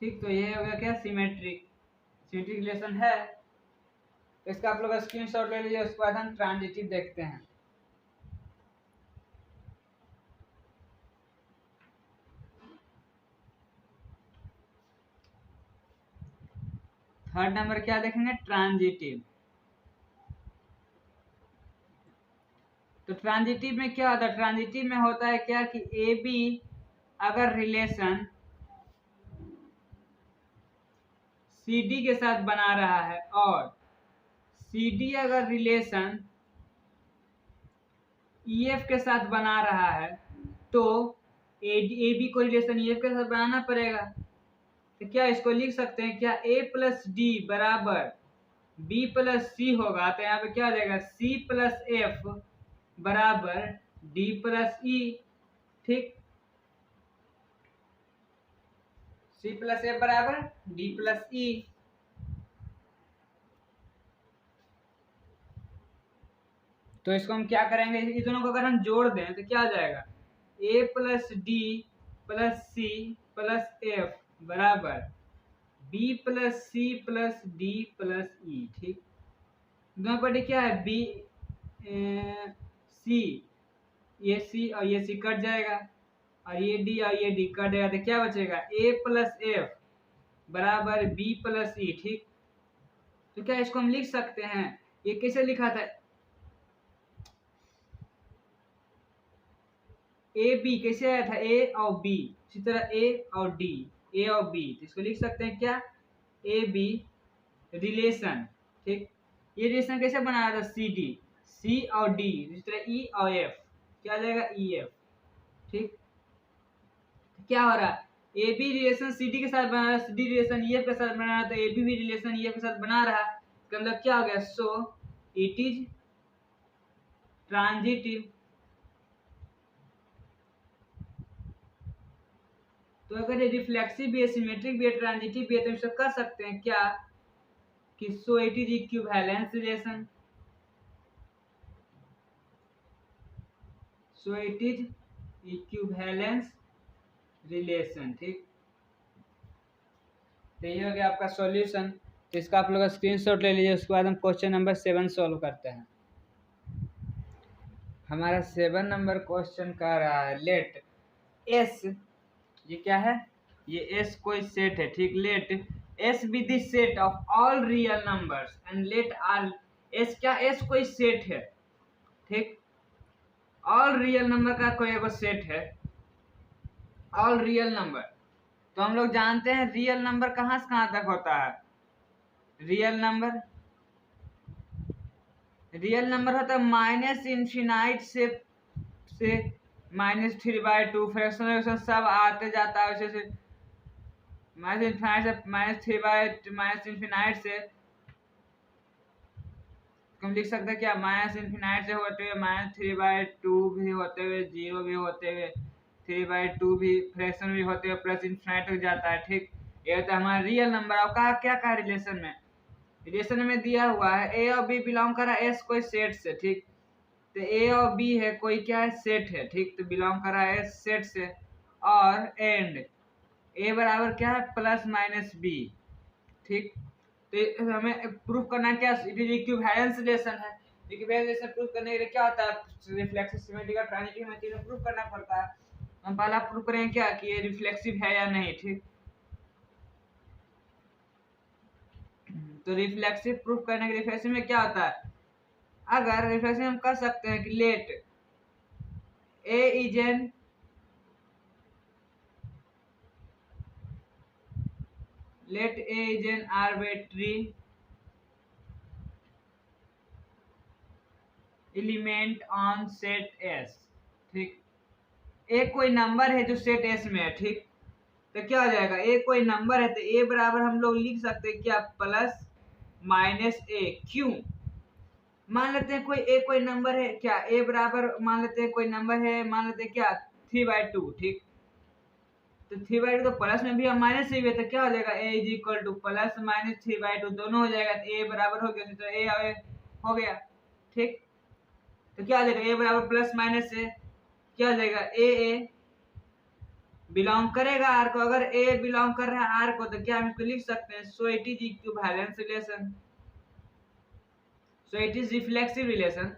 ठीक। तो ये हो गया क्या, सिमेट्रिक, सिमेट्रिक रिलेशन है। तो इसका आप लोग स्क्रीनशॉट ले लीजिए, उसके बाद हम ट्रांजिटिव देखते हैं। थर्ड नंबर क्या देखेंगे, ट्रांजिटिव। तो ट्रांजिटिव में क्या होता है, ट्रांजिटिव में होता है क्या कि ए बी अगर रिलेशन सी डी के साथ बना रहा है और सी डी अगर रिलेशन ई एफ के साथ बना रहा है, तो ए बी को रिलेशन ई एफ के साथ बनाना पड़ेगा। तो क्या इसको लिख सकते हैं, क्या ए प्लस डी बराबर बी प्लस सी होगा। तो यहाँ पे क्या हो जाएगा, सी प्लस एफ बराबर डी प्लस ई, ठीक। सी प्लस एफ बराबर डी प्लस ई। तो इसको हम क्या करेंगे, इन दोनों को अगर हम जोड़ दें तो क्या आ जाएगा, A plus D plus C plus F बराबर B plus C plus D plus E, ठीक। दोनों पर क्या है, बी सी, ये सी और ये सी कट जाएगा, और ये डी और ये डी कट जाएगा, तो क्या बचेगा, ए प्लस एफ बराबर बी प्लस ई, ठीक। तो क्या इसको हम लिख सकते हैं, ये कैसे लिखा था, ए बी कैसे आया था, ए और बी, इसी तरह ए और डी, ए और बी, तो इसको लिख सकते हैं क्या, ए बी रिलेशन, ठीक। ये रिलेशन कैसे बनाया था, सी डी, सी और डी, इसी तरह ई और एफ, क्या आ जाएगा, ई एफ, ठीक। क्या हो रहा है, A B relation C D के साथ बना रहा है, c d relation e f के साथ बना रहा है, तो ए बी भी रिलेशन ई एफ के साथ बना रहा है, इसका मतलब क्या हो गया, सो इट इज ट्रांजिटिव। तो अगर ये रिफ्लेक्सिव भी है, सिमेट्रिक भी है, ट्रांजिटिव भी है, तो इसको कर सकते हैं क्या कि so it is equivalence relation, so it is equivalence relation, ठीक। तो ये हो गया आपका सॉल्यूशन। तो इसका आप लोग स्क्रीनशॉट ले लीजिए, उसके बाद हम क्वेश्चन नंबर 7 सॉल्व करते हैं। हमारा 7 नंबर क्वेश्चन कह रहा है, लेट एस, ये क्या है, ये एस कोई सेट है, ठीक। Let S be the set of all real numbers and let r, s क्या, एस कोई सेट है, ठीक। ऑल रियल नंबर का कोई एक सेट है, ऑल रियल नंबर। तो हम लोग जानते हैं रियल नंबर कहाँ से कहाँ तक होता है, रियल नंबर रियल नंबर होता है माइनस इन्फिनाइट से -3/2। फ्रैक्शन सब आते जाता है वैसे से माइनस इन्फिनाइट से माइनस इन्फिनाइट से हम लिख सकते हैं क्या, माइनस इन्फिनाइट से होते हुए -3/2 भी होते हुए, 0 भी होते हुए, 3/2 भी फ्रैक्शन भी होते हुए प्लस इन्फिनाइट हो जाता है। ठीक, ये होता है हमारा रियल नंबर। और कहा क्या कहा रिलेशन में, रिलेशन में दिया हुआ है ए और बी बिलोंग कर रहा है एस कोई सेट से। ठीक, तो ए और बी है कोई क्या है, सेट है। ठीक, तो बिलोंग कर रहा है एस सेट से। और एंड ए बराबर क्या है, प्लस माइनस बी। ठीक, तो हमें प्रूफ करना क्या, इट इज इक्विवेलेंस रिलेशन है। इक्विवेलेंस रिलेशन प्रूफ करने के लिए क्या होता है, रिफ्लेक्सिव सिमेट्रिक और ट्रांजिटिव में चीजें प्रूफ करना पड़ता है। हम पहला प्रूफ करेंगे क्या कि ये रिफ्लेक्सिव है या नहीं। ठीक, तो रिफ्लेक्सिव प्रूफ करने के रिफ्लेक्सिव में क्या होता है, अगर रिफ्लेक्सिव हम कर सकते हैं कि let a is an arbitrary element on set S. ठीक, एक कोई नंबर है जो सेट एस में है। ठीक, तो क्या हो जाएगा, ए कोई नंबर है तो ए बराबर हम लोग लिख सकते हैं क्या, प्लस माइनस ए। क्यों, मान लेते हैं कोई ए कोई नंबर है क्या, ए बराबर मान लेते हैं कोई नंबर है, मान लेते हैं क्या 3/2। ठीक, तो 3/2 तो प्लस में भी हम माइनस से भी है, तो क्या हो जाएगा A is equal to plus minus 3/2 दोनों हो जाएगा, तो ए बराबर हो गया, तो ए हो गया। ठीक, तो क्या हो जाएगा ए बराबर प्लस माइनस से क्या हो जाएगा, ए बिलोंग करेगा आर को। अगर ए बिलोंग कर रहा है आर को तो क्या हम इसको लिख सकते हैं, सो it is equivalence relation, so it is reflexive relation.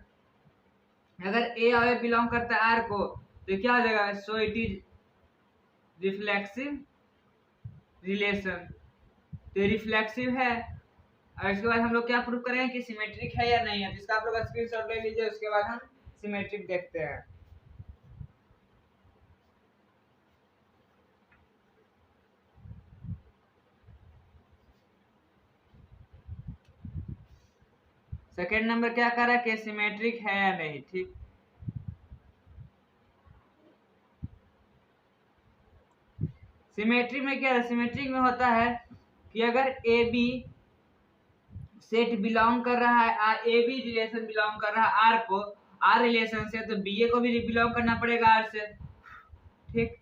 अगर ए और ए बिलोंग करता है आर को तो क्या हो जाएगा, so it is reflexive relation. तो रिफ्लेक्सिव है। और इसके बाद हम लोग क्या प्रूव करेंगे कि सिमेट्रिक है या नहीं है, जिसका आप लोग स्क्रीनशॉट ले लीजिए, उसके बाद हम सिमेट्रिक देखते हैं। सेकेंड नंबर क्या कर रहा है कि सिमेट्रिक है या नहीं। ठीक, सिमेट्रिक में क्या है, सिमेट्रिक में होता है कि अगर ए बी सेट बिलोंग कर रहा है, ए बी रिलेशन बिलोंग कर रहा है आर को, आर रिलेशन से, तो बी ए को भी बिलोंग करना पड़ेगा आर से। ठीक,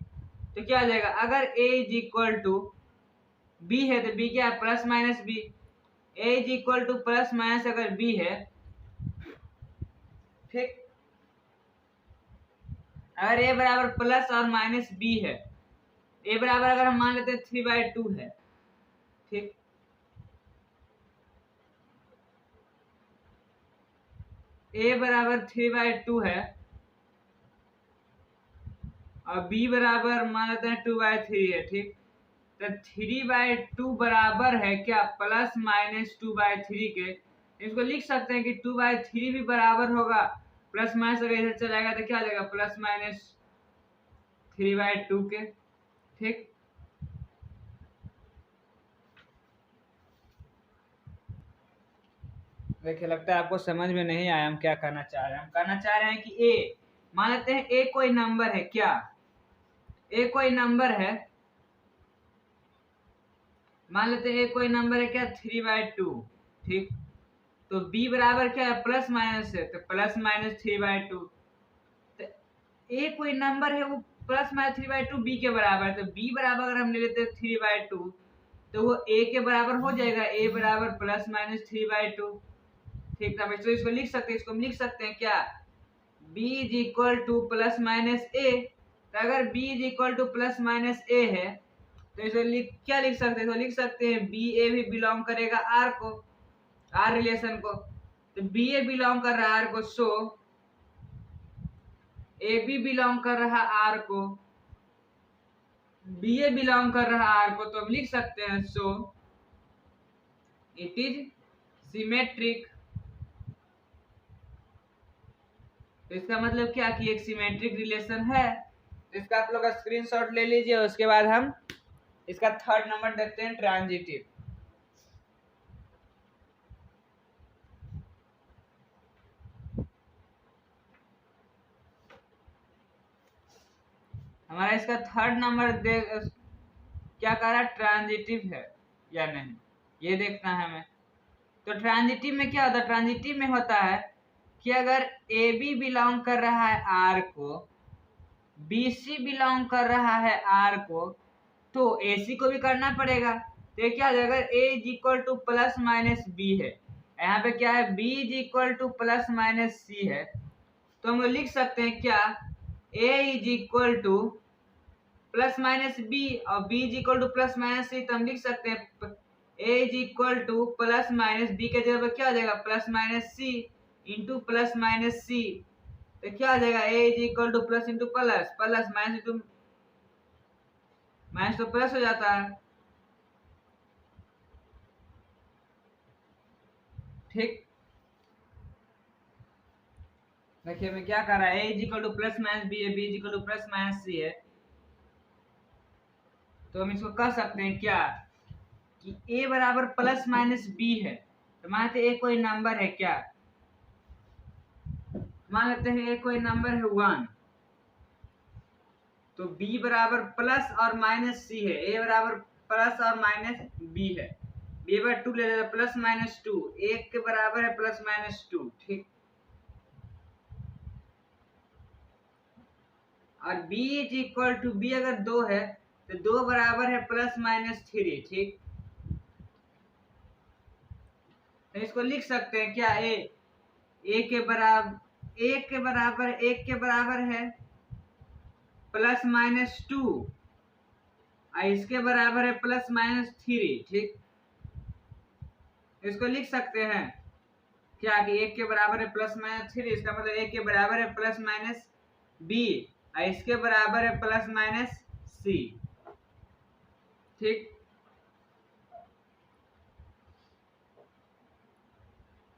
तो क्या आ जाएगा, अगर a is equal to b है तो बी क्या है, plus minus b. A is equal to plus minus अगर बी है। ठीक, अगर ए बराबर प्लस और माइनस बी है, ए बराबर अगर हम मान लेते हैं 3/2 है। ठीक, ए बराबर 3/2 है और बी बराबर मान लेते हैं 2/3 है। ठीक, तो 3/2 बराबर है क्या, प्लस माइनस 2/3 के। इसको लिख सकते हैं कि 2/3 भी बराबर होगा प्लस माइनस, अगर इधर चलाएगा तो क्या हो जाएगा, प्लस माइनस 3/2 के। ठीक, देखिए लगता है आपको समझ में नहीं आया हम क्या कहना चाह रहे हैं। हम कहना चाह रहे हैं कि ए, मान लेते हैं ए कोई नंबर है क्या, ए कोई नंबर है, मान लेते हैं ए कोई नंबर है क्या 3/2। ठीक, तो बी बराबर क्या है, प्लस माइनस है, तो प्लस माइनस 3/2। तो ए कोई नंबर है वो प्लस माइनस 3/2 बी के बराबर है, तो बी बराबर अगर हम ले लेते हैं 3/2 तो वो ए के बराबर हो जाएगा, ए बराबर प्लस माइनस 3/2। ठीक, तो इसको लिख सकते हैं, इसको हम लिख सकते हैं क्या, b is equal to plus minus A. तो अगर b is equal to plus minus A है तो इसे क्या लिख सकते हैं, तो लिख सकते हैं बी ए भी बिलोंग करेगा आर को, आर रिलेशन को। तो बी ए बिलोंग कर रहा है आर को, सो ए बी बिलोंग कर रहा आर को, बी ए बिलोंग कर रहा आर को, तो हम लिख सकते हैं सो इट इज सिमेट्रिक। तो इसका मतलब क्या कि एक सिमेट्रिक रिलेशन है। इसका आप लोग स्क्रीनशॉट ले लीजिए, उसके बाद हम इसका थर्ड नंबर देखते हैं, ट्रांजिटिव। हमारा इसका थर्ड नंबर क्या कह रहा है, ट्रांजिटिव है या नहीं, ये देखना है हमें। तो ट्रांजिटिव में क्या होता है, ट्रांजिटिव में होता है कि अगर ए बी बिलोंग कर रहा है आर को, बी सी बिलोंग कर रहा है आर को, तो ए सी को भी करना पड़ेगा। तो ये क्या हो जाएगा, A is equal to plus minus B है, यहाँ पे क्या है, B is equal to plus minus C है। तो हम लिख सकते हैं क्या, A is equal to plus minus B और B is equal to plus minus C. तो हम लिख सकते हैं A is equal to plus minus B के जगह पर क्या हो जाएगा, plus minus C into plus minus C. तो क्या हो जाएगा, A is equal to plus into plus, plus minus into minus तो प्लस हो जाता है, ठीक। देखिए मैं क्या कर रहा है, A is equal to plus minus B है, B is equal to plus minus C है। तो हम इसको कह सकते हैं क्या कि ए बराबर प्लस माइनस बी है। तो मानते ए कोई नंबर है क्या, मान लेते हैं ए कोई नंबर है 1, तो बी बराबर प्लस और माइनस सी है, ए बराबर प्लस और माइनस बी है, बी बराबर 2 ले लेते प्लस माइनस 2, एक के बराबर है प्लस माइनस 2, ठीक। और b is equal to, b अगर 2 है तो 2 बराबर है प्लस माइनस 3, ठीक। तो इसको लिख सकते हैं क्या, ए के बराबर, एक के बराबर है प्लस माइनस 2 और इसके बराबर है प्लस माइनस 3, ठीक। इसको लिख सकते हैं क्या कि एक के बराबर है प्लस माइनस 3, इसका मतलब एक के बराबर है प्लस माइनस बी और इसके बराबर है प्लस माइनस सी, ठीक।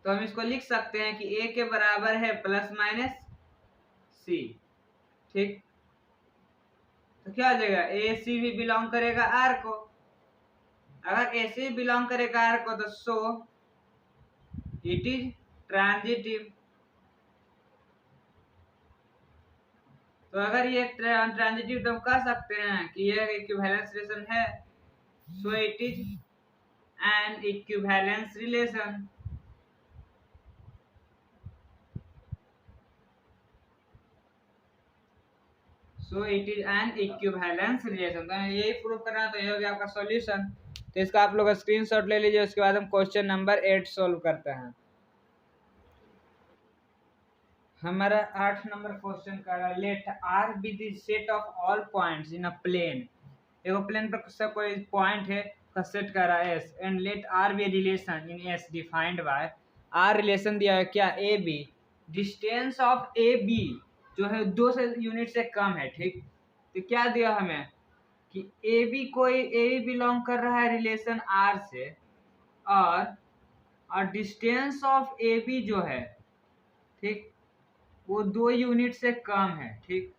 तो हम इसको लिख सकते हैं कि ए के बराबर है प्लस माइनस सी, ठीक। तो क्या हो जाएगा, ए सी भी बिलोंग करेगा आर को, अगर ए सी बिलोंग करेगा आर को तो सो इट इज ट्रांजिटिव। तो अगर ये ट्रांजिटिव तो हम कह सकते हैं कि यह इक्विवेलेंस रिलेशन है, सो it is an equivalence relation. So it is an equivalence relation. तो यही प्रूव करना, तो ये हो गया आपका सॉल्यूशन। तो इसका आप लोग स्क्रीनशॉट ले लीजिए, उसके बाद हम क्वेश्चन नंबर 8 सोल्व करते हैं। हमारा 8 नंबर क्वेश्चन का है, let r be the set of all points in a plane. एगो प्लेन पर सब कोई पॉइंट है का सेट कर रहा है s, and let r be relation in s defined by, r relation दिया है क्या, A B, distance of A b जो है 2 से यूनिट से कम है, ठीक। तो क्या दिया हमें कि ए बी बिलोंग कर रहा है रिलेशन आर से, और डिस्टेंस ऑफ ए बी जो है, ठीक, वो 2 यूनिट से कम है, ठीक।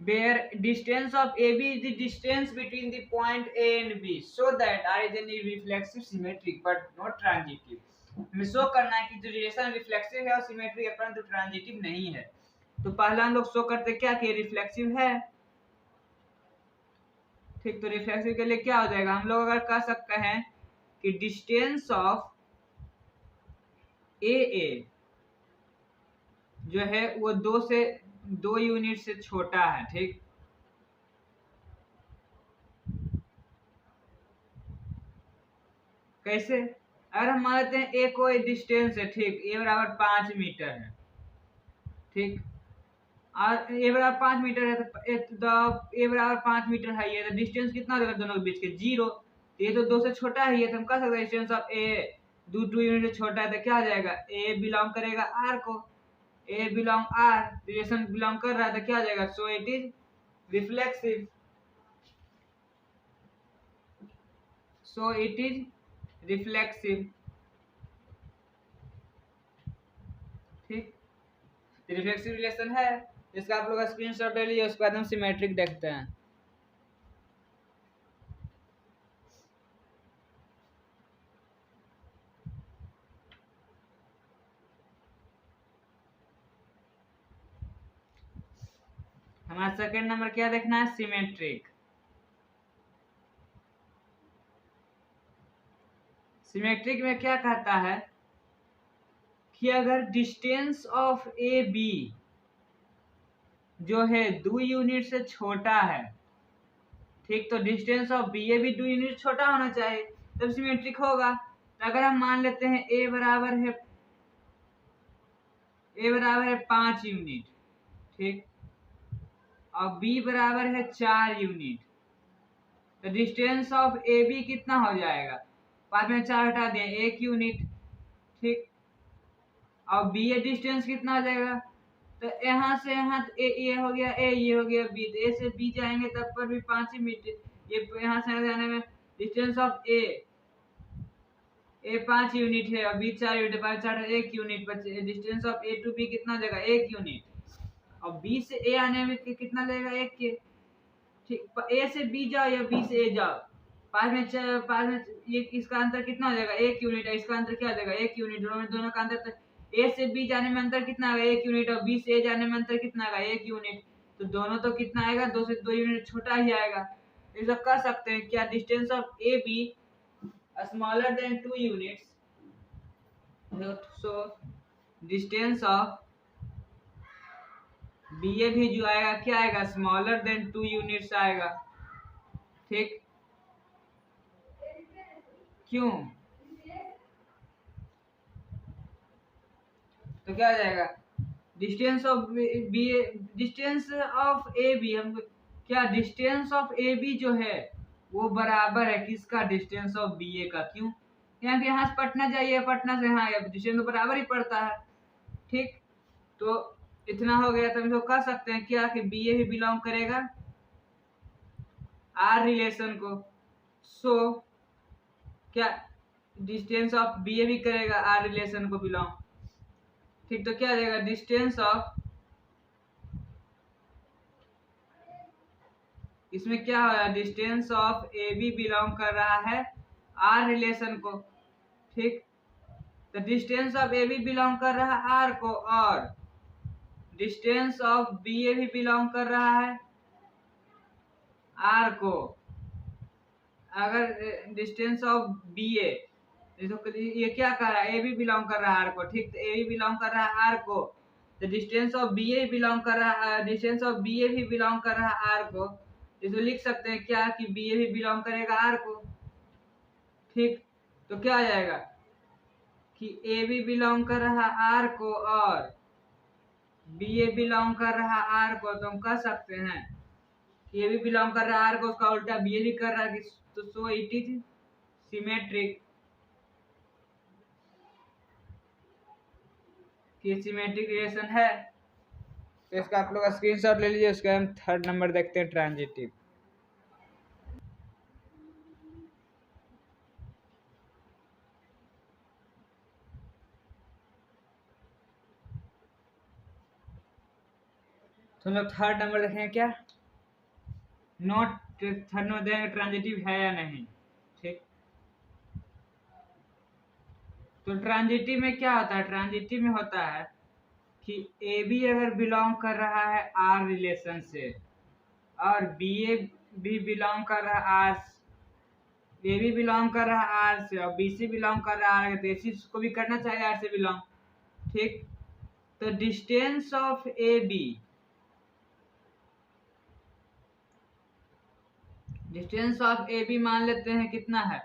where distance of AB is the distance between the point A and B, so that R is a reflexive symmetric but not transitive। हमें शो करना है कि जो रिलेशन रिफ्लेक्सिव है और सिमेट्रिक है परंतु ट्रांजिटिव नहीं है। तो पहला हम लोग शो करते क्या कि रिफ्लेक्सिव है, ठीक। तो रिफ्लेक्सिव के लिए क्या हो जाएगा, हम लोग अगर कह सकते हैं कि डिस्टेंस ऑफ ए जो है वो 2 यूनिट से छोटा है, ठीक। कैसे, अगर हम मान लेते हैं ए कोई डिस्टेंस है, ठीक, ए बराबर 5 मीटर है, ठीक। और ए बराबर 5 मीटर है तो ए बराबर 5 मीटर है, ये तो डिस्टेंस कितना होगा दोनों के बीच के, 0। ये तो 2 से छोटा है, ये तो हम कह सकते हैं डिस्टेंस ऑफ ए 2 यूनिट से छोटा है। तो क्या हो जाएगा, ए बिलोंग करेगा आर को, ए बिलोंग आर रिलेशन बिलोंग कर रहा है, तो क्या हो जाएगा, so it is reflexive, so it is reflexive, ठीक। रिफ्लेक्सिव रिलेशन है, इसका आप लोग स्क्रीनशॉट ले लीजिए, उसके बाद हम सिमेट्रिक देखते हैं। हमारा सेकंड नंबर क्या देखना है, सिमेट्रिक। सिमेट्रिक में क्या कहता है कि अगर डिस्टेंस ऑफ ए बी जो है 2 यूनिट से छोटा है, ठीक, तो डिस्टेंस ऑफ बी ए भी 2 यूनिट छोटा होना चाहिए तब सिमेट्रिक होगा। तो अगर हम मान लेते हैं ए बराबर है 5 यूनिट, ठीक, और बी बराबर है 4 यूनिट, तो डिस्टेंस ऑफ ए बी कितना हो जाएगा, 5 में 4 हटा दें 1 यूनिट, ठीक, और बी ए डिस्टेंस कितना हो जाएगा, तो यहाँ से यहाँ ए हो गया ए, ये हो गया बी, तो ए से बी जाएंगे तब पर भी 5 ही मीटर, ये यहाँ से जाने में डिस्टेंस ऑफ ए 5 यूनिट है और बी 4 यूनिट, 5 4 1 यूनिट बचे, distance of A to B कितना जाएगा 1 यूनिट, और बी से ए आने में कितना लगेगा 1 के, ठीक, ए से बी जाओ या बी से ए जाओ, 5 में ये इसका अंतर कितना हो जाएगा 1 यूनिट, है इसका अंतर क्या हो जाएगा 1 यूनिट, दोनों का अंतर, तो ए से बी जाने में अंतर कितना आएगा 1 यूनिट, और बी से ए जाने में अंतर कितना आएगा 1 यूनिट, तो दोनों तो कितना आएगा 2 से 2 यूनिट छोटा ही आएगा। ऐसा कर सकते हैं क्या, distance of A B smaller than 2 units, so distance of B A भी जो आएगा क्या आएगा, स्मॉलर देन 2 यूनिट्स आएगा, ठीक, क्यों, तो क्या आ जाएगा distance of b, distance of A b, हम क्या डिस्टेंस ऑफ ए बी जो है वो बराबर है किसका, डिस्टेंस ऑफ बी ए का, क्यों, क्योंकि यहाँ से पटना जाइए, पटना से यहाँ डिस्टेंस तो बराबर ही पड़ता है, ठीक, तो इतना हो गया, तो हम इसको कह सकते हैं क्या कि बी ए भी बिलोंग करेगा आर रिलेशन को, सो क्या डिस्टेंस ऑफ बी ए भी करेगा आर रिलेशन को बिलोंग, ठीक, तो क्या आ जाएगा डिस्टेंस ऑफ, इसमें क्या होगा distance of A B belong कर रहा है आर रिलेशन को, ठीक, तो distance of A B belong कर रहा है आर को, और डिस्टेंस ऑफ बी ए भी बिलोंग कर रहा है आर को। अगर डिस्टेंस ऑफ बी ए, ये क्या कर रहा है ए बी बिलोंग कर रहा है आर को, ठीक, तो ए बी बिलोंग कर रहा है आर को, तो distance of B A belong कर रहा है, डिस्टेंस ऑफ बी ए भी बिलोंग कर रहा है आर को, इसको लिख सकते हैं क्या कि बी ए भी बिलोंग करेगा आर को, ठीक, तो क्या आ जाएगा कि ए बी बिलोंग कर रहा आर को और बी ए बिलोंग कर रहा आर को, तो हम कह सकते हैं कि ए बी बिलोंग कर रहा आर को, उसका उल्टा बी ए भी कर रहा है, तो सो इट इज सिमेट्रिक, कि सिमेट्रिक रिलेशन है। तो इसका आप लोग स्क्रीनशॉट ले लीजिए। उसका हम थर्ड नंबर देखते हैं, ट्रांजिटिव। तो हम लोग थर्ड नंबर देखेंगे क्या, नोट थर्ड नंबर देखेंगे ट्रांजिटिव है या नहीं, ठीक। तो ट्रांजिटिव में क्या होता है, ट्रांजिटिव में होता है कि ए बी अगर बिलोंग कर रहा है आर रिलेशन से और बी ए भी बिलोंग कर रहा है आर, ए बी बिलोंग कर रहा है आर से और बी सी बिलोंग कर रहा है, तो इसी को भी करना चाहिए आर से बिलोंग, ठीक। तो distance of A B, distance of A B मान लेते हैं कितना है,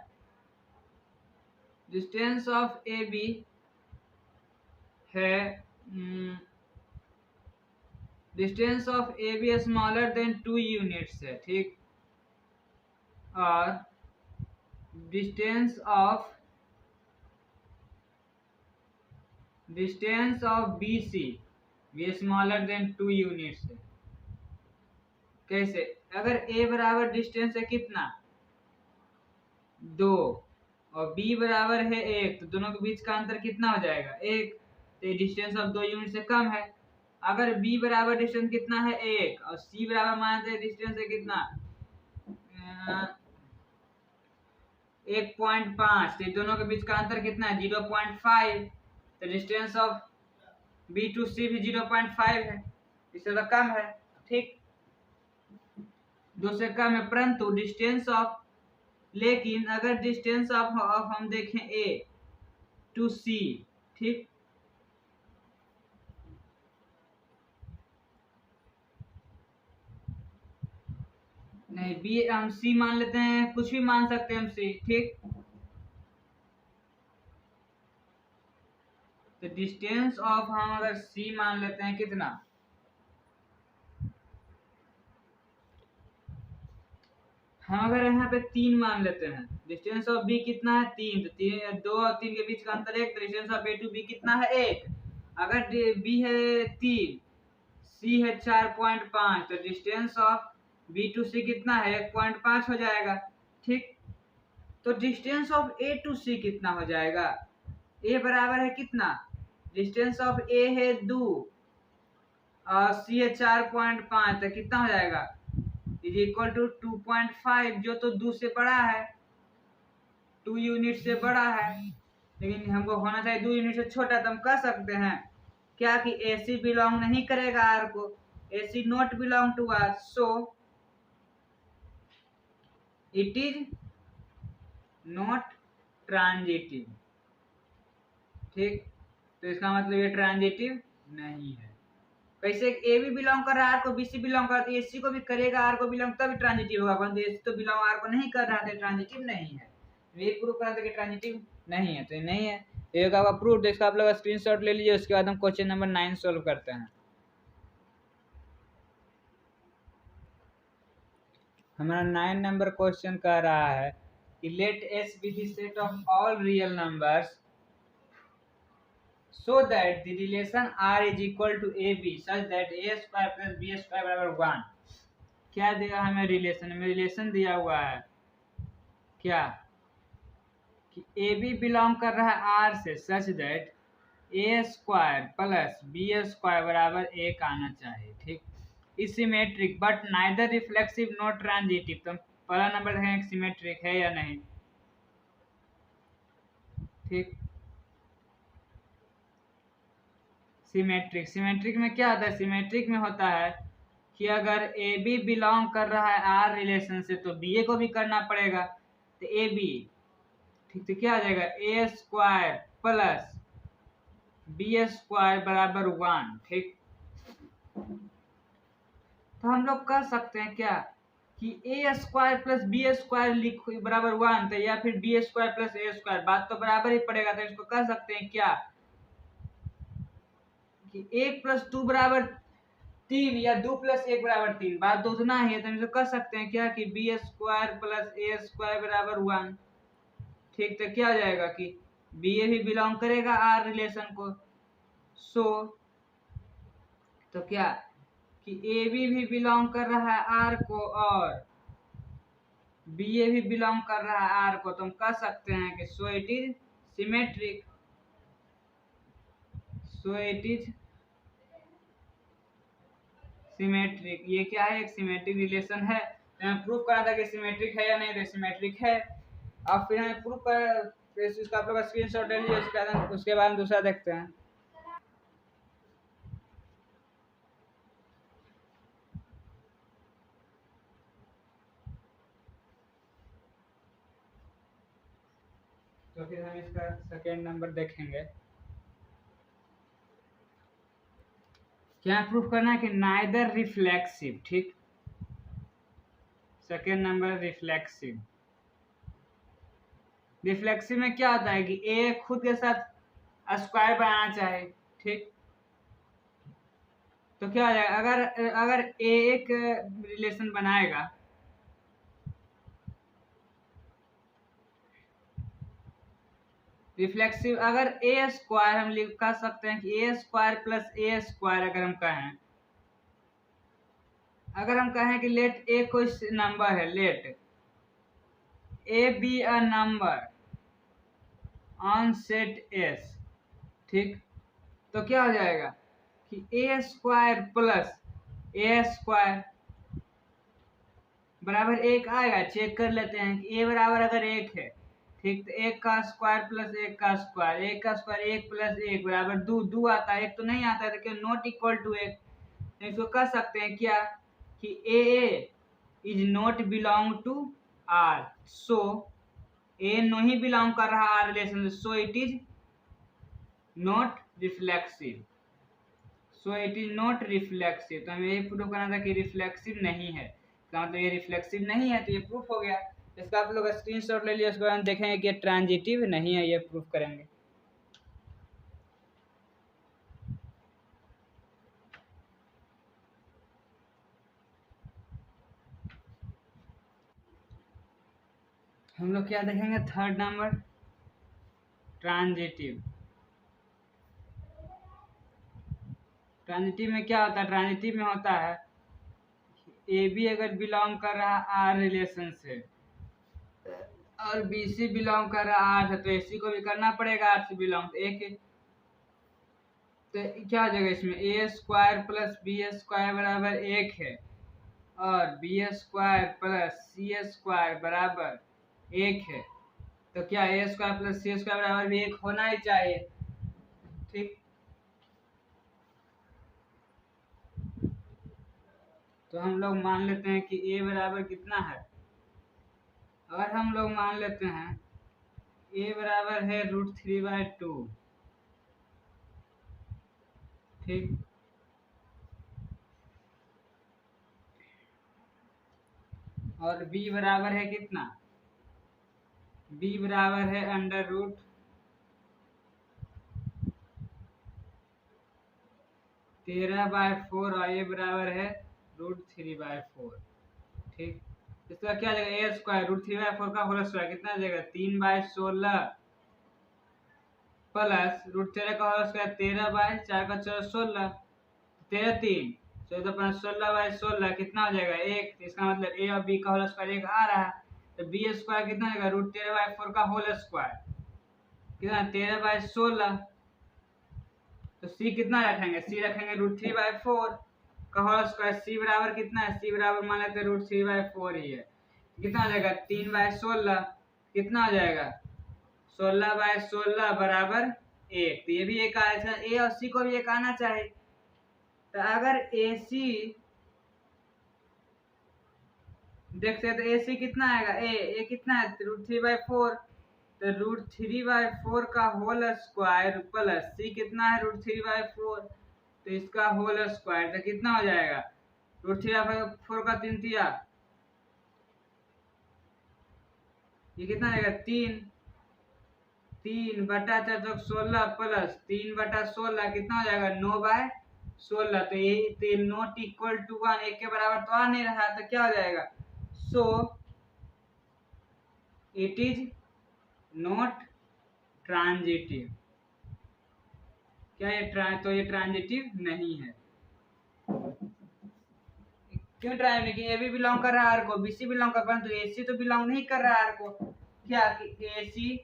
डिस्टेंस ऑफ ए बी है distance of A B smaller than 2 units है, ठीक, और डिस्टेंस ऑफ बी सी भी स्मॉलर देन 2 यूनिट्स है। कैसे, अगर ए बराबर डिस्टेंस है कितना 2 और बी बराबर है 1, तो दोनों के बीच का अंतर कितना हो जाएगा 1, तो डिस्टेंस ऑफ 2 यूनिट से कम है। अगर बी बराबर डिस्टेंस कितना है 1 और सी बराबर मानते हैं डिस्टेंस है कितना 1.5, तो दोनों के बीच का अंतर कितना है 0.5, तो डिस्टेंस ऑफ बी टू सी भी 0.5 है, इससे तो कम है, ठीक। 2 से कम है, परंतु डिस्टेंस ऑफ, लेकिन अगर डिस्टेंस ऑफ हम देखें ए टू सी, ठीक, नहीं बी हम सी मान लेते हैं, कुछ भी मान सकते हैं हम सी, ठीक। तो डिस्टेंस ऑफ हम अगर सी मान लेते हैं कितना, हम अगर यहाँ पे 3 मान लेते हैं, डिस्टेंस ऑफ बी कितना है 3, तो 3 2 और 3 के बीच का अंतर 1, तो distance of A to B कितना है 1। अगर बी है 3, सी है 4.5, तो डिस्टेंस ऑफ बी टू सी कितना है 1.5 हो जाएगा, ठीक। तो डिस्टेंस ऑफ ए टू सी कितना हो जाएगा, ए बराबर है कितना, डिस्टेंस ऑफ ए है 2 और सी है 4.5, तो कितना हो जाएगा इज इक्वल टू 2.5, जो तो 2 से बड़ा है, 2 यूनिट से बड़ा है, लेकिन हमको होना चाहिए 2 यूनिट से छोटा। तो हम कह सकते हैं क्या कि AC बिलोंग नहीं करेगा R को, AC not belong to R, so it is not transitive, ठीक। तो इसका मतलब ये ट्रांजिटिव नहीं है। कैसे ए भी बिलोंग कर रहा है आर को, बीसी बिलोंग कर रहा है, एसी को भी करेगा आर को बिलोंग, तभी ट्रांजिटिव होगा, परंतु एसी तो बिलोंग आर को नहीं कर रहा था, ट्रांजिटिव नहीं है। ये प्रूव करा था कि ट्रांजिटिव नहीं है, तो ये नहीं है, एक आपका प्रूफ। इसका आप लोग स्क्रीनशॉट ले लीजिए, उसके बाद हम क्वेश्चन नंबर 9 सॉल्व करते हैं। हमारा 9 नंबर क्वेश्चन कह रहा है कि let S be the set of all real numbers so that the relation R is equal to AB such that A square plus B square बराबर 1। क्या दिया हमें रिलेशन में, रिलेशन दिया हुआ है क्या कि AB बिलोंग कर रहा है R से such that A square plus B square बराबर 1 आना चाहिए, ठीक। Is symmetric but neither reflexive not transitive. तो पहला नंबर देखेंगे सिमेट्रिक है या नहीं, ठीक। सिमेट्रिक, सिमेट्रिक में क्या होता है, सिमेट्रिक में होता है कि अगर ए बी बिलोंग कर रहा है आर रिलेशन से तो बी ए को भी करना पड़ेगा, तो ए बी, ठीक, तो क्या आ जाएगा ए स्क्वायर प्लस बी स्क्वायर बराबर 1, ठीक। तो हम लोग कह सकते हैं क्या कि A square plus B square लिखो बराबर 1, तो या फिर B square plus A square, बात तो बराबर ही पड़ेगा, तो इसको कह सकते हैं क्या कि 1 प्लस 2 बराबर 3 या 2 प्लस 1 बराबर 3, बात तो उतना ही है। तो हम कह सकते हैं क्या कि B square plus A square बराबर 1, ठीक। तो क्या हो जाएगा कि बी ए भी बिलोंग करेगा आर रिलेशन को, सो तो क्या कि ए बी भी बिलोंग कर रहा है आर को और बी ए भी बिलोंग कर रहा है आर को, तो हम कह सकते हैं कि so it is symmetric, so it is symmetric. ये क्या है, एक सिमेट्रिक रिलेशन है। हमें प्रूफ करना था कि सिमेट्रिक है या नहीं, तो सिमेट्रिक है। अब फिर हमें प्रूफ कर इसका आप लोग स्क्रीनशॉट ले लीजिए, उसके बाद हम दूसरा देखते हैं। तो फिर हम इसका सेकेंड नंबर देखेंगे। क्या प्रूफ करना है कि नाइदर रिफ्लेक्सिव, ठीक। सेकेंड नंबर रिफ्लेक्सिव, रिफ्लेक्सिव में क्या होता है कि ए खुद के साथ स्क्वायर बनाना चाहे, ठीक। तो क्या हो जाएगा, अगर अगर ए एक रिलेशन बनाएगा, रिफ्लेक्सिव, अगर ए स्क्वायर हम लिख कर सकते हैं कि A square plus A square, अगर हम कहें, अगर हम कहें कि लेट ए कोई नंबर है, let A be a number on set S, ठीक। तो क्या हो जाएगा कि A square plus A square बराबर 1 आएगा। चेक कर लेते हैं कि ए बराबर अगर 1 है, ठीक, तो 1 का स्क्वायर प्लस 1 का स्क्वायर, 1 का स्क्वायर 1 प्लस 1 बराबर 2, 2 आता है, 1 तो नहीं आता है, तो क्या नॉट इक्वल टू 1। इसको कह सकते हैं क्या कि A is not belong to R, so A नहीं बिलोंग कर रहा R relation, so it is not reflexive, so it is not reflexive. तो हमें यही प्रूव करना था कि रिफ्लेक्सिव नहीं है, तो मतलब ये रिफ्लेक्सिव नहीं है, तो ये प्रूफ हो गया। इसका आप लोग स्क्रीनशॉट ले लिया, उसके बाद हम देखेंगे कि ट्रांजिटिव नहीं है, ये प्रूफ करेंगे। हम लोग क्या देखेंगे, थर्ड नंबर ट्रांजिटिव। ट्रांजिटिव में क्या होता है, ट्रांजिटिव में होता है ए बी अगर बिलोंग कर रहा आर रिलेशन से और बी सी बिलोंग कर रहा आर से, तो ए सी को भी करना पड़ेगा आर से बिलोंग, एक तो क्या हो जाएगा इसमें, ए स्क्वायर प्लस बी स्क्वायर बराबर 1 है और बी स्क्वायर प्लस सी स्क्वायर बराबर 1 है, तो क्या ए स्क्वायर प्लस सी स्क्वायर बराबर भी 1 होना ही चाहिए, ठीक। तो हम लोग मान लेते हैं कि ए बराबर कितना है, अगर हम लोग मान लेते हैं ए बराबर है √3/2, ठीक। और बी बराबर है कितना, बी बराबर है √13/4 और ए बराबर है √3/4, ठीक। इसका क्या जाएगा, ए स्क्वायर √3/4 का होल स्क्वायर कितना जाएगा 3/16 प्लस √13 का होल स्क्वायर 13/4 का 16, 13 3 14 16/16 कितना हो जाएगा 1, तो इसका मतलब ए और बी का होल स्क्वायर 1 आ रहा है, तो बी स्क्वायर कितना जाएगा √13/4 का होल स्क्वायर कितना 13/16, तो सी कितना रखेंगे, सी रखेंगे √3/4 का होल स्क्वायर, सी बराबर कितना है, सी बराबर मान लेते हैं √3/4 ही है, कितना हो जाएगा 3/16, कितना हो जाएगा 16/16 बराबर 1, तो ये भी एक आया, ए और सी को भी एक आना चाहिए, तो अगर ए सी देखते हैं तो ए सी कितना आएगा, ए कितना है √3/4, तो √3/4 का होल स्क्वायर प्लस सी कितना है √3/4, तो इसका होल स्क्वायर तो कितना हो जाएगा √3/4 का 3 तिया, ये कितना आएगा 3, 3/4 16 प्लस 3/16 कितना हो जाएगा 9/16, तो ये नॉट इक्वल टू 1, एक के बराबर तो आ नहीं रहा, तो क्या हो जाएगा, so it is not transitive, क्या ये तो ये ट्रांजिटिव नहीं है, क्यों ट्रांजिटिव, कि ए भी बिलोंग कर रहा है आर को, बी सी बिलोंग कर, परंतु ए सी तो बिलोंग नहीं कर रहा है आर को, क्या कि ए सी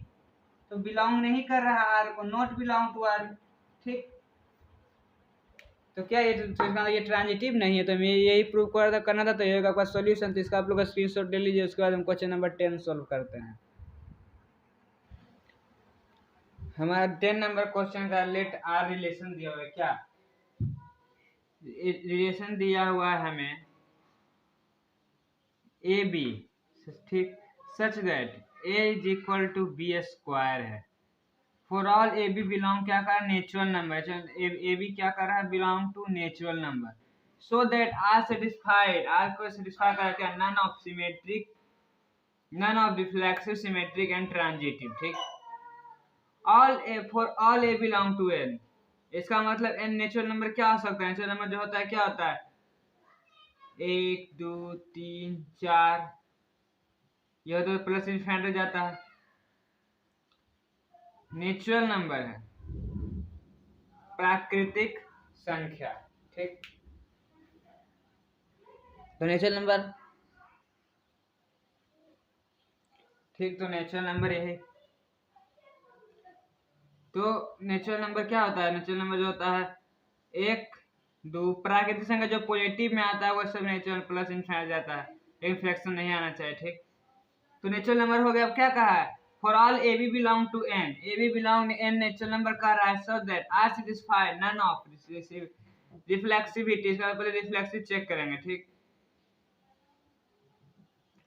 तो बिलोंग नहीं कर रहा आर को, नॉट बिलोंग टू आर, ठीक। तो क्या ये तो इसका ये ट्रांजिटिव नहीं है, तो हमें यही प्रूव करना था, तो ये आपका सॉल्यूशन, तो इसका आप लोग स्क्रीनशॉट ले लीजिए, उसके बाद हम क्वेश्चन नंबर 10 सॉल्व करते हैं। हमारा 10 नंबर क्वेश्चन का लेट आर रिलेशन दिया हुआ है, क्या रिलेशन दिया हुआ है हमें ए बी, ठीक, such that A is equal to B square है, for all A B belong क्या कर नेचुरल नंबर, ए बी क्या कर रहा है belong to natural number, so that R satisfied, R को सेटिस्फाई कर क्या, none of symmetric, none of reflexive symmetric and transitive, ठीक। All A for all A belong to N, इसका मतलब एन नेचुरल नंबर क्या हो सकता है, नेचुरल नंबर जो होता है क्या होता है 1 2 3 4, यह तो प्लस इन्फिनिटी जाता है, नेचुरल नंबर है प्राकृतिक संख्या, ठीक। तो नेचुरल नंबर, ठीक, तो नेचुरल नंबर यही, तो नेचुरल नंबर क्या होता है, नेचुरल नंबर जो होता है 1 2, प्राकृतिक संख्या जो पॉजिटिव में आता है वो सब नेचुरल प्लस इन्फिनिटी जाता है, लेकिन फ्रैक्शन नहीं आना चाहिए, ठीक। तो नेचुरल नंबर हो गया, अब क्या कहा है, for all A B belong to N, A B belong N natural number कह रहा है, so that R satisfy none of reflexivity, इसका पहले रिफ्लेक्सिव चेक करेंगे, ठीक।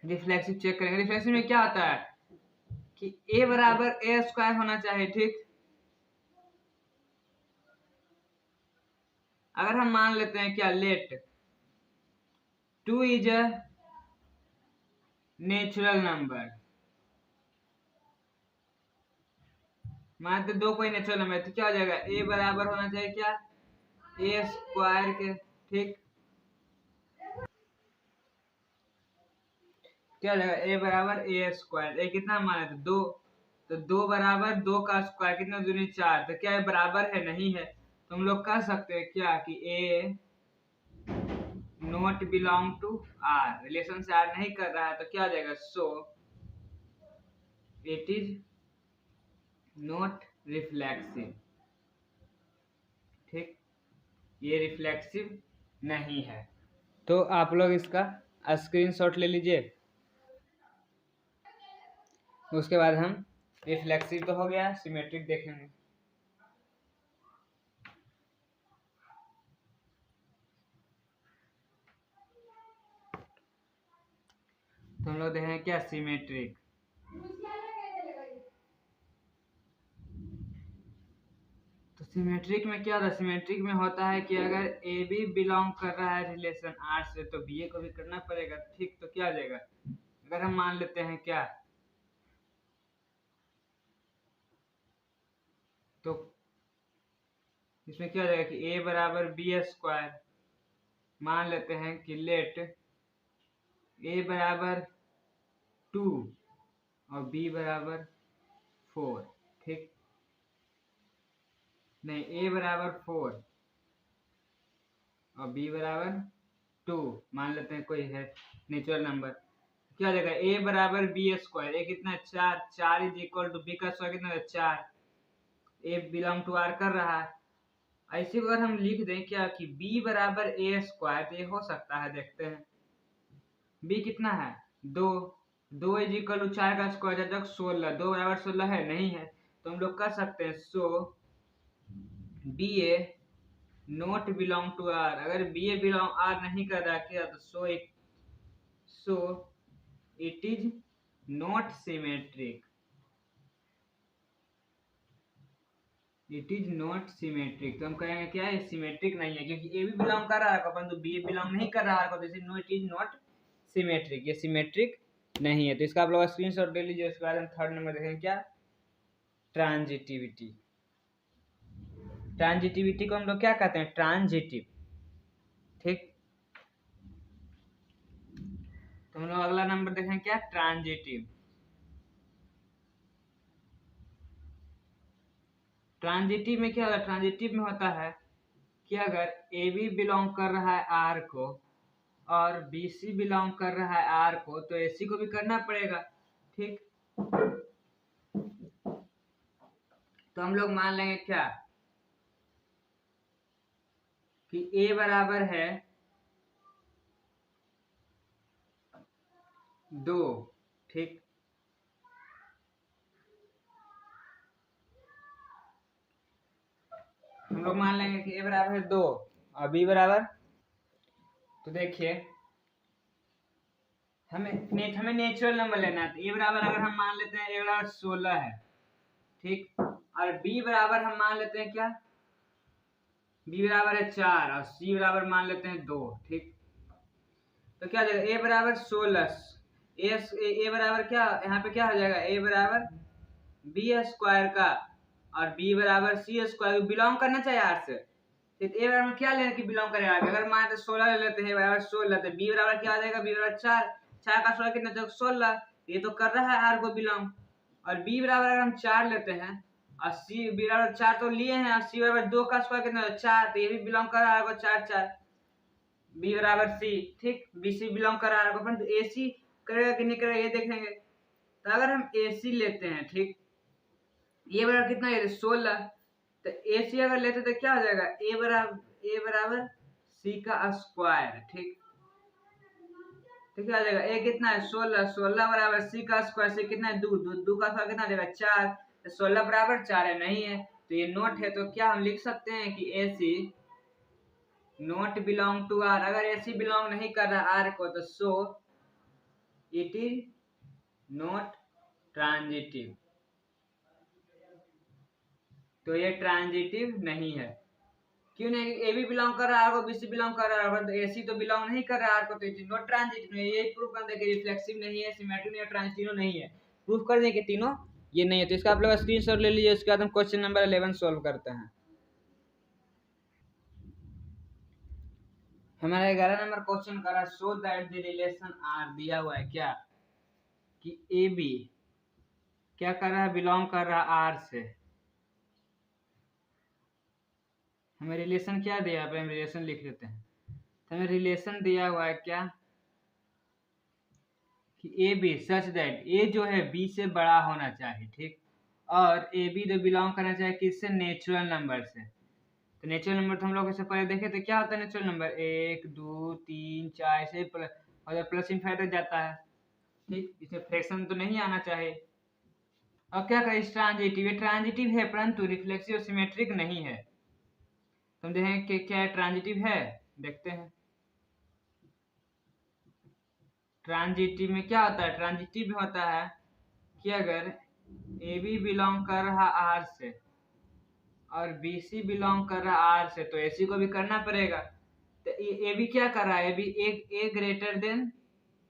रिफ्लेक्सिव चेक करेंगे। रिफ्लेक्सिव में क्या होता है कि a बराबर a स्क्वायर होना चाहिए, ठीक। अगर हम मान लेते हैं क्या, let 2 is a natural number, मानते दो कोई नेचुरल नंबर, तो क्या हो जाएगा, a बराबर होना चाहिए क्या, a स्क्वायर के, ठीक। क्या हो जाएगा, a बराबर a स्क्वायर, a कितना माने थे, 2, तो 2 बराबर 2 का स्क्वायर कितना, दूनी 4, तो क्या ये बराबर है, नहीं है, तो हम लोग कह सकते हैं क्या कि a not belong to are, relation से आर नहीं कर रहा है, तो क्या हो जाएगा, so it is not reflexive, ठीक, ये रिफ्लेक्सिव नहीं है। तो आप लोग इसका स्क्रीनशॉट ले लीजिए। उसके बाद हम रिफ्लेक्सिव तो हो गया, सिमेट्रिक देखेंगे। तो हम लोग देखेंगे क्या, सिमेट्रिक। तो सिमेट्रिक में क्या होता है, सिमेट्रिक में होता है कि अगर ए बी बिलोंग कर रहा है रिलेशन आर से, तो बी ए को भी करना पड़ेगा, ठीक। तो क्या आ जाएगा, अगर हम मान लेते हैं क्या, तो इसमें क्या हो जाएगा कि a बराबर बी स्क्वायर, मान लेते हैं कि लेट a बराबर 2 और b बराबर 4, ठीक। नहीं, a बराबर 4 और b बराबर 2 मान लेते हैं, कोई है नेचुरल नंबर। क्या हो जाएगा, a बराबर बी स्क्वायर, a कितना, 4, 4 इज इक्वल टू b का स्क्वायर कितना है, 4, a बिलोंग टू r कर रहा है। ऐसे अगर हम लिख दें क्या कि b बराबर a स्क्वायर, तो ये हो सकता है, देखते हैं b कितना है, 2, 2 इज इक्वल टू 4 का स्क्वायर जब 16, 2 बराबर 16 है, नहीं है, तो हम लोग कर सकते हैं so B A not belong to R, अगर बी ए बिलोंग आर नहीं कर रहा क्या, तो so it is not symmetric, it is not symmetric. तो हम कहेंगे क्या है, सिमेट्रिक नहीं है, क्योंकि ए भी बिलोंग कर रहा है परंतु बी ए बिलोंग नहीं कर रहा है, तो इट इज नॉट सिमेट्रिक, ये सिमेट्रिक नहीं है। तो इसका आप लोग स्क्रीनशॉट ले लीजिए। उसके बाद हम थर्ड नंबर देखेंगे क्या, ट्रांजिटिविटी। ट्रांजिटिविटी को हम लोग क्या कहते हैं, ट्रांजिटिव, ठीक। तो हम लोग अगला नंबर देखेंगे क्या, ट्रांजिटिव। ट्रांजिटिव में क्या होता है, ट्रांजिटिव में होता है कि अगर ए बी बिलोंग कर रहा है आर को और बी सी बिलोंग कर रहा है आर को, तो ए सी को भी करना पड़ेगा, ठीक। तो हम लोग मान लेंगे क्या कि ए बराबर है 2, ठीक। हम लोग मान लेंगे कि ए बराबर है 2 और बी बराबर, तो देखिए हमें नेचुरल नंबर लेना है। तो ए बराबर अगर हम मान लेते हैं, ए बराबर 16 है, ठीक। और बी बराबर हम मान लेते हैं क्या, बी बराबर है 4 और सी बराबर मान लेते हैं 2, ठीक। तो क्या हो जाएगा, ए बराबर 16, ए बराबर क्या, यहाँ पे क्या हो जाएगा, ए बराबर बी स्क्वायर का और बी बराबर सी स्क्वायर, बिलोंग करना चाहिए आर से। तो ए बराबर क्या लेना कि बिलोंग करेगा, अगर मान 16 ले लेते हैं, बराबर 16, तो बी बराबर क्या आ जाएगा, बी बराबर 4, 4 का 16 कितना, 16, ये तो कर रहा है आर को बिलोंग। और बी बराबर अगर हम 4 लेते हैं और सी बी बराबर 4 तो लिए हैं, और सी बराबर 2 का स्क्वायर कितना, 4, तो ये भी बिलोंग कर रहा है 4, 4, बी बराबर सी, ठीक। बी सी बिलोंग कर रहा है, परंतु ए सी करेगा कि नहीं करेगा ये देखेंगे। तो अगर हम ए सी लेते हैं, ठीक, ये बराबर कितना है, 16, तो ए सी अगर लेते तो क्या हो जाएगा, ए बराबर सी का स्क्वायर, ठीक। तो क्या हो जाएगा, ए कितना है 16, 16 बराबर सी का स्क्वायर, सी कितना है 2, 2 का स्क्वायर कितना देगा 4, तो 16 बराबर 4 है, नहीं है, तो ये नोट है। तो क्या हम लिख सकते हैं कि ए सी नॉट बिलोंग टू आर, अगर ए सी बिलोंग नहीं कर रहा आर को, तो so it is not transitive. तो ये ट्रांजिटिव नहीं है। क्यों नहीं? ए भी बिलोंग कर रहा है, बी सी बिलोंग कर रहा है, तो ए सी तो बिलोंग नहीं कर रहा है, तो इट इज नॉट ट्रांजिटिव। ये प्रूफ कर दें कि रिफ्लेक्सिव नहीं है, सिमेट्रिक नहीं है, ट्रांजिटिव नहीं है। प्रूफ कर दें कि तीनों ये नहीं है। तो इसका आप लोग स्क्रीनशॉट ले लीजिए। उसके बाद हम क्वेश्चन नंबर 11 सॉल्व करते हैं। हमारा 11 नंबर क्वेश्चन करा, show that the relation R दिया हुआ है क्या कि ए बी क्या कर रहा है, बिलोंग कर रहा है आर से। हमें रिलेशन क्या दिया है, हम रिलेशन लिख लेते हैं। तो हमें रिलेशन दिया हुआ है क्या कि a B such that A जो है बी से बड़ा होना चाहिए, ठीक। और ए बी जो बिलोंग करना चाहिए किससे, नेचुरल नंबर से। तो नेचुरल नंबर तो हम लोग इससे पहले देखे तो क्या होता है नेचुरल नंबर, 1 2 3 4 ऐसे प्लस, और प्लस इनफाइनाइट जाता है, ठीक। इसमें फ्रैक्शन तो नहीं आना चाहिए। अब क्या करें, ट्रांजिटिव, ये ट्रांजिटिव है परंतु रिफ्लेक्सिव और सिमेट्रिक नहीं है। तो हम देखें कि क्या ट्रांजिटिव है, देखते हैं। ट्रांजिटिव में क्या होता है, ट्रांजिटिव में होता है कि अगर ए बी बिलोंग कर रहा आर से और बी सी बिलोंग कर रहा आर से, तो ए सी को भी करना पड़ेगा। तो ए बी क्या कर रहा है, बी ए ग्रेटर देन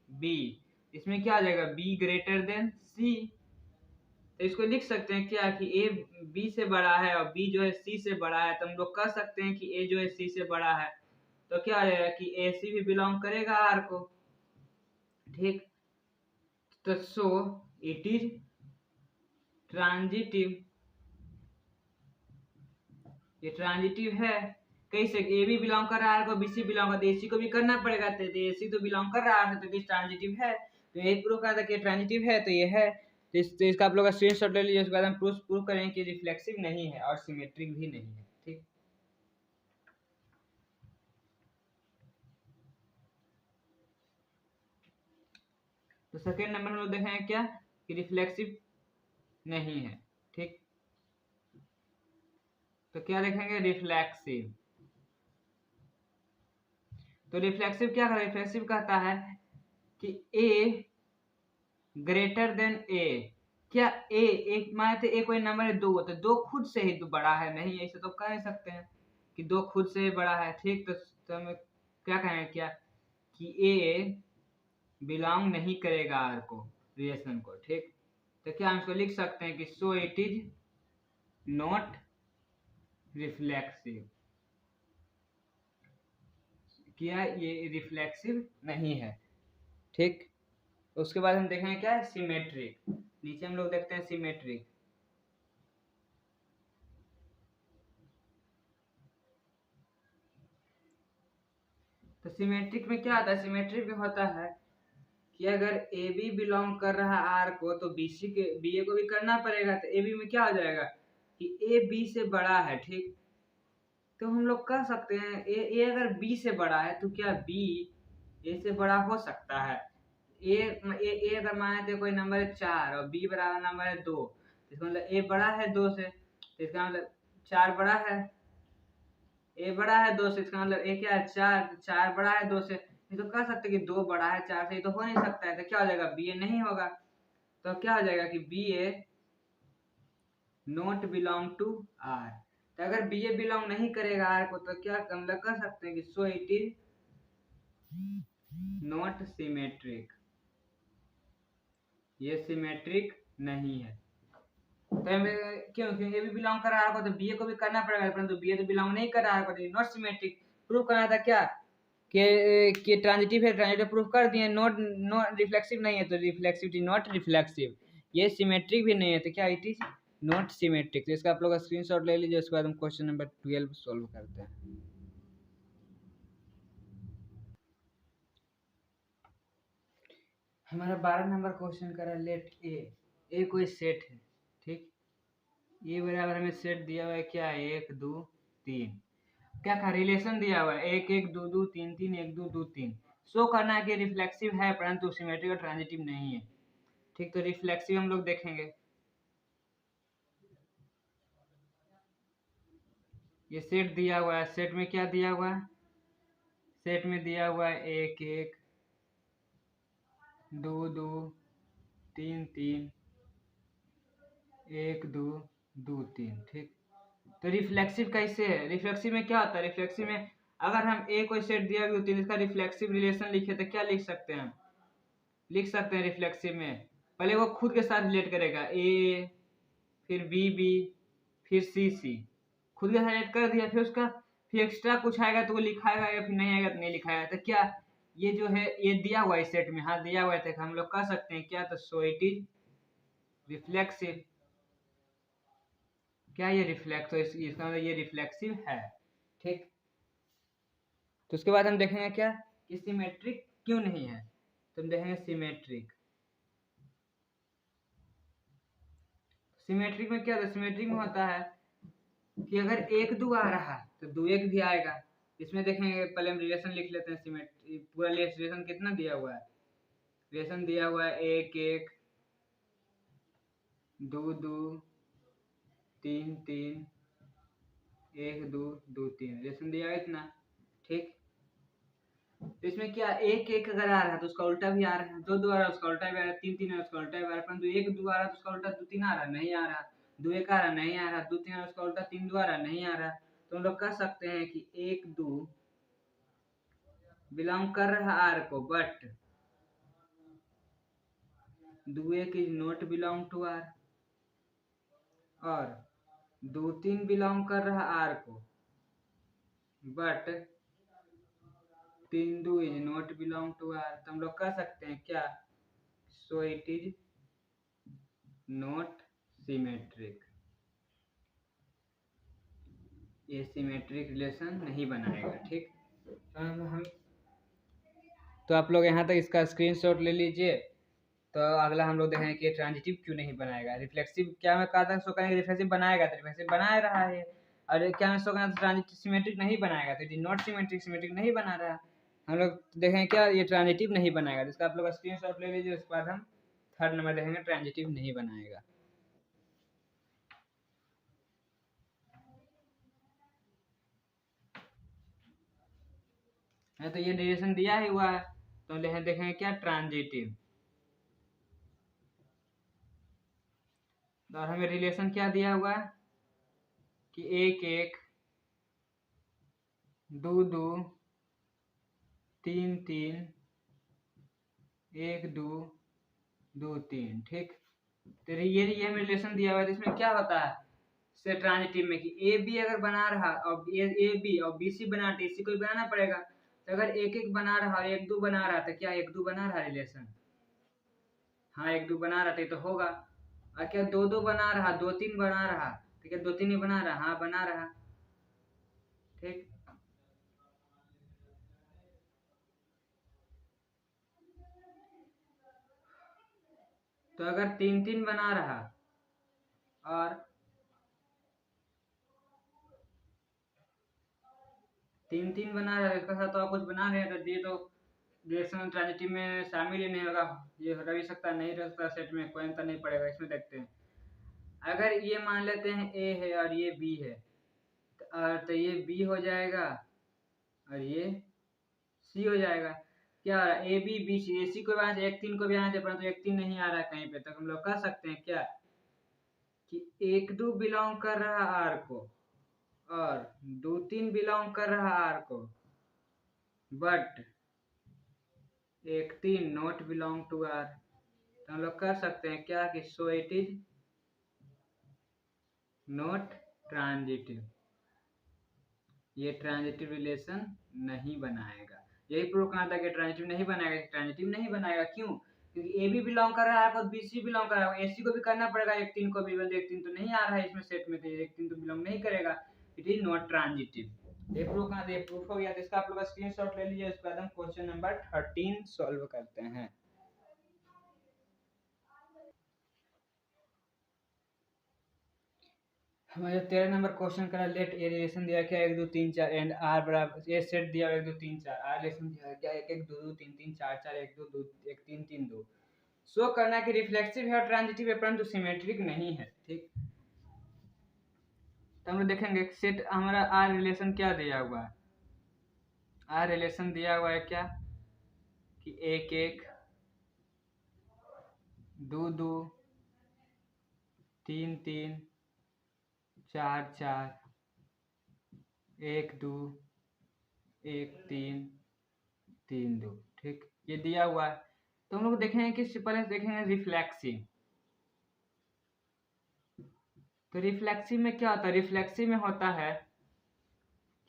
बी, इसमें क्या आ जाएगा, बी ग्रेटर देन सी। तो इसको लिख सकते हैं क्या कि ए बी से बड़ा है और बी जो है सी से बड़ा है। तो हम लोग कह सकते हैं कि ए जो है सी से बड़ा है, तो क्या आ जाएगा कि ए सी भी बिलोंग करेगा आर को, ठीक। तो सो इट इज ट्रांजिटिव, ये ट्रांजिटिव है। कैसे, ए बी बिलोंग कर रहा है को, बी सी बिलोंग करता है, ए सी को भी करना पड़ेगा। तो ए सी तो बिलोंग कर रहा है, तो ये ट्रांजिटिव है। तो यही प्रूफ करता है कि ट्रांजिटिव है, तो ये है। तो इसका आप लोग का स्क्रीनशॉट ले लीजिए। उसके बाद हम प्रूफ करेंगे कि रिफ्लेक्सिव नहीं है और सिमेट्रिक भी नहीं है, ठीक। तो सेकेंड नंबर हम लोग देखेंगे क्या कि रिफ्लेक्सिव नहीं है, ठीक। तो क्या लिखेंगे, रिफ्लेक्सिव। तो रिफ्लेक्सिव क्या है, रिफ्लेक्सिव कहता है कि ए ग्रेटर देन ए। क्या ए, एक मानते ए कोई नंबर है दो, तो दो खुद से ही तो बड़ा है नहीं, ऐसे तो कह सकते हैं कि दो खुद से ही बड़ा है, ठीक। तो हम क्या कहेंगे क्या कि ए बिलोंग नहीं करेगा आर को, रिलेशन को, ठीक। तो क्या हम इसको लिख सकते हैं कि so it is not reflexive, क्या ये रिफ्लेक्सिव नहीं है, ठीक। उसके बाद हम देखेंगे क्या है, सिमेट्रिक। नीचे हम लोग देखते हैं सिमेट्रिक। तो सिमेट्रिक में क्या आता है, सिमेट्रिक में होता है कि अगर ए बी बिलोंग कर रहा है आर को, तो बी सी के बी ए को भी करना पड़ेगा। तो ए बी में क्या हो जाएगा कि ए बी से बड़ा है, ठीक। तो हम लोग कह सकते हैं ए अगर बी से बड़ा है तो क्या बी ए से बड़ा हो सकता है। ए अगर माने तो कोई नंबर है 4 और बी बराबर नंबर है 2, इसका मतलब ए बड़ा है 2 से, तो इसका मतलब 4 बड़ा है, ए बड़ा है 2 से, इसका मतलब ए क्या है 4, 4 बड़ा है 2 से। ये तो कह सकते कि 2 बड़ा है 4 से, ये तो हो नहीं सकता है। तो क्या हो जाएगा, बी ए नहीं होगा। तो क्या हो जाएगा कि B A not belong to R. तो अगर बी ए बिलोंग नहीं करेगा आर को, तो क्या हम लोग कह सकते हैं कि so it is not symmetric, ये सिमेट्रिक नहीं है। तो क्यों, क्योंकि ए भी बिलोंग कर रहा है तो बी ए को भी करना पड़ेगा, परंतु बी ए तो बिलोंग नहीं कर रहा है, तो नॉट सिमेट्रिक। प्रूव करना था क्या कि ट्रांजिटिव है, ट्रांजिटिव प्रूफ कर दिए। नॉट नॉट रिफ्लेक्सिव नहीं है, तो रिफ्लेक्सिव नॉट रिफ्लेक्सिव। ये सिमेट्रिक भी नहीं है, तो क्या इट इज नॉट सिमेट्रिक। तो इसका आप लोग स्क्रीनशॉट ले लीजिए। उसके बाद हम क्वेश्चन नंबर 12 सॉल्व करते हैं। हमारा 12 नंबर क्वेश्चन करा, लेट ए कोई सेट है, ठीक। ये बराबर हमें सेट दिया हुआ है क्या, 1 2 3। क्या का रिलेशन दिया हुआ है 1 1 2 2 3 3 1 2 2 3। शो करना है कि रिफ्लेक्सिव है परंतु सिमेट्रिक और ट्रांजिटिव नहीं है, ठीक। तो रिफ्लेक्सिव हम लोग देखेंगे। ये सेट दिया हुआ है, सेट में क्या दिया हुआ है, सेट में दिया हुआ है 1 1 2 2 3 3 1 2 2 3। ठीक, तो रिफ्लेक्सिव कैसे है? रिफ्लेक्सिव में क्या होता है? रिफ्लेक्सिव में अगर हम ए कोई सेट दिया भी इसका रिफ्लेक्सिव रिलेशन लिखे तो क्या लिख सकते हैं? लिख सकते हैं रिफ्लेक्सिव में पहले वो खुद के साथ रिलेट करेगा, ए फिर बी फिर सी खुद के साथ रिलेट कर दिया, फिर उसका फिर एक्स्ट्रा कुछ आएगा तो वो लिखाएगा या फिर नहीं आएगा तो नहीं लिखाएगा। तो क्या ये जो है ये दिया हुआ है सेट में, हाँ दिया हुआ है, तो हम लोग कह सकते हैं क्या? तो सो इट इज रिफ्लेक्सिव। क्या ये रिफ्लेक्ट, तो इसका मतलब ये रिफ्लेक्सिव है। ठीक, तो उसके बाद हम देखेंगे क्या कि सिमेट्रिक क्यों नहीं है। तो हम देखेंगे सिमेट्रिक। सिमेट्रिक में क्या होता है? सिमेट्रिक में होता है कि अगर 1 2 आ रहा है तो 2 1 भी आएगा। इसमें देखेंगे, पहले हम रिलेशन लिख लेते हैं। सिमेट्रिक पूरा रिलेशन कितना दिया हुआ है? रिलेशन दिया हुआ है 1 1 2 2 3 3 1 2 2 3 रिलेशन दिया है इतना। ठीक, तो इसमें क्या 1 1 अगर आ रहा है तो उसका उल्टा भी आ रहा है, 2 2 आ रहा है उसका उल्टा भी आ रहा है, 3 3 आ रहा है उसका उल्टा भी आ रहा है, परंतु 1 2 आ रहा है तो उसका उल्टा 2 3 आ रहा है, नहीं आ रहा। 2 1 आ रहा नहीं आ रहा, 2 3 आ रहा है उसका उल्टा 3 2 आ रहा नहीं आ रहा। तो हम लोग कह सकते हैं कि 1 2 बिलोंग कर रहा आर को, but 2 1 is not belong to R, और 2 3 बिलोंग कर रहा आर को, but 3 2 is not belong to R. तो हम लोग कह सकते हैं क्या? So it is not symmetric. ये सिमेट्रिक रिलेशन नहीं बनाएगा। ठीक, तो हम तो आप लोग यहाँ तक इसका स्क्रीनशॉट ले लीजिए। तो अगला हम लोग देखेंगे कि ट्रांजिटिव क्यों नहीं बनाएगा। रिफ्लेक्सिव क्या मैं कहा था, सो कहेंगे रिफ्लेक्सिव बनाएगा तो रिफ्लेक्सिव बना रहा है, और क्या मैं सो कहना ट्रांजिटिव सिमेट्रिक नहीं बनाएगा तो it is not symmetric, symmetric नहीं बना रहा। हम लोग देखेंगे क्या ये ट्रांजिटिव नहीं बनाएगा, तो इसका आप लोग स्क्रीनशॉट ले लीजिए। उसके बाद हम थर्ड नंबर देखेंगे ट्रांजिटिव नहीं बनाएगा। है तो ये डिरेक्शन दिया ही हुआ है, तो देखेंगे क्या ट्रांजिटिव। और हमें रिलेशन क्या दिया हुआ है कि 1 1 2 2 3 3 1 2 2 3। ठीक, तो ये हमें रिलेशन दिया हुआ है। इसमें क्या होता है से ट्रांजिटिव में कि ए बी अगर बना रहा और ए बी और बी सी बना तो इसी को भी बनाना पड़ेगा। तो अगर 1 1 बना रहा और 1 2 बना रहा तो क्या 1 2 बना रहा रिलेशन? हाँ 1 2 बना रहा तो होगा। और क्या 2 2 बना रहा 2 3 बना रहा तो क्या 2 3 ही बना रहा? हाँ बना रहा। ठीक, तो अगर 3 3 बना रहा और 3 3 बना रहा है इसका साथ तो आप कुछ बना रहे हैं तो ये तो रिएक्शन ट्रांजिटिव में शामिल ही नहीं होगा। ये रह भी सकता नहीं रह सकता, सेट में कोई अंतर नहीं पड़ेगा। इसमें देखते हैं, अगर ये मान लेते हैं ए है और ये बी है तो ये बी हो जाएगा और ये सी हो जाएगा। क्या ए बी बी सी, ए सी को भी आना चाहिए 1 3 को भी आना चाहिए, परंतु 1 3 नहीं आ रहा है कहीं पे। तो हम लोग कह सकते हैं क्या कि 1 2 बिलोंग कर रहा आर को और 2 3 बिलोंग कर रहा आर को, but 1 3 not belong to R. तो हम लोग कर सकते हैं क्या कि so it is not transitive. ये ट्रांजिटिव रिलेशन नहीं बनाएगा। यही प्रूव करना था कि ट्रांजिटिव नहीं बनाएगा। ट्रांजिटिव नहीं बनाएगा क्यों? क्योंकि ए बी बिलोंग कर रहा है और बी सी बिलोंग कर रहा है, ए सी को भी करना पड़ेगा 1 3 को भी। 1 3 तो नहीं आ रहा है इसमें सेट में, तो 1 3 तो बिलोंग नहीं करेगा। It is not transitive. ये प्रूव करना था, ये प्रूफ हो गया। तो इसका आप लोग स्क्रीनशॉट ले लीजिए। उसके बाद हम क्वेश्चन नंबर 13 सॉल्व करते हैं। हमारे 13 नंबर क्वेश्चन का लेट ए रिलेशन दिया क्या 1 2 3 4 एंड आर बराबर ए सेट दिया 1 2 3 4 आर रिलेशन दिया क्या 1 1 2 2 3 3 4 4 1 2 2 1 3 3 2। शो करना कि रिफ्लेक्सिव है और ट्रांजिटिव है परंतु सिमेट्रिक नहीं है। ठीक, तो हम लोग देखेंगे सेट हमारा आर रिलेशन क्या दिया हुआ है। आर रिलेशन दिया हुआ है क्या कि 1 1 2 2 3 3 4 4 1 2 1 3 3 2। ठीक, ये दिया हुआ है। तो हम लोग देखेंगे कि पहले देखेंगे रिफ्लेक्सिव। तो रिफ्लेक्सिव में क्या होता है? रिफ्लेक्सिव में होता है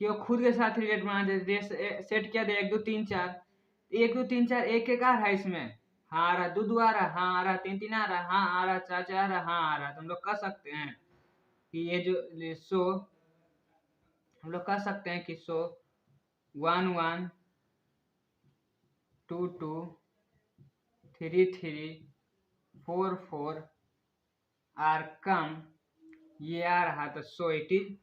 कि वो खुद के साथ रिलेट बना दे। सेट क्या दे 1 2 3 4, 1 2 3 4 1 1 आ रहा है इसमें, हाँ आ रहा, 2 2 आ रहा, हाँ आ रहा, 3 3 आ रहा, हाँ आ रहा, 4 4 आ रहा, हाँ आ रहा। तो हम लोग कह सकते हैं कि ये जो शो हम लोग कह सकते हैं कि शो 1 1 2 2 3 3 4 4 आर कम, ये आ रहा, तो सो इट इज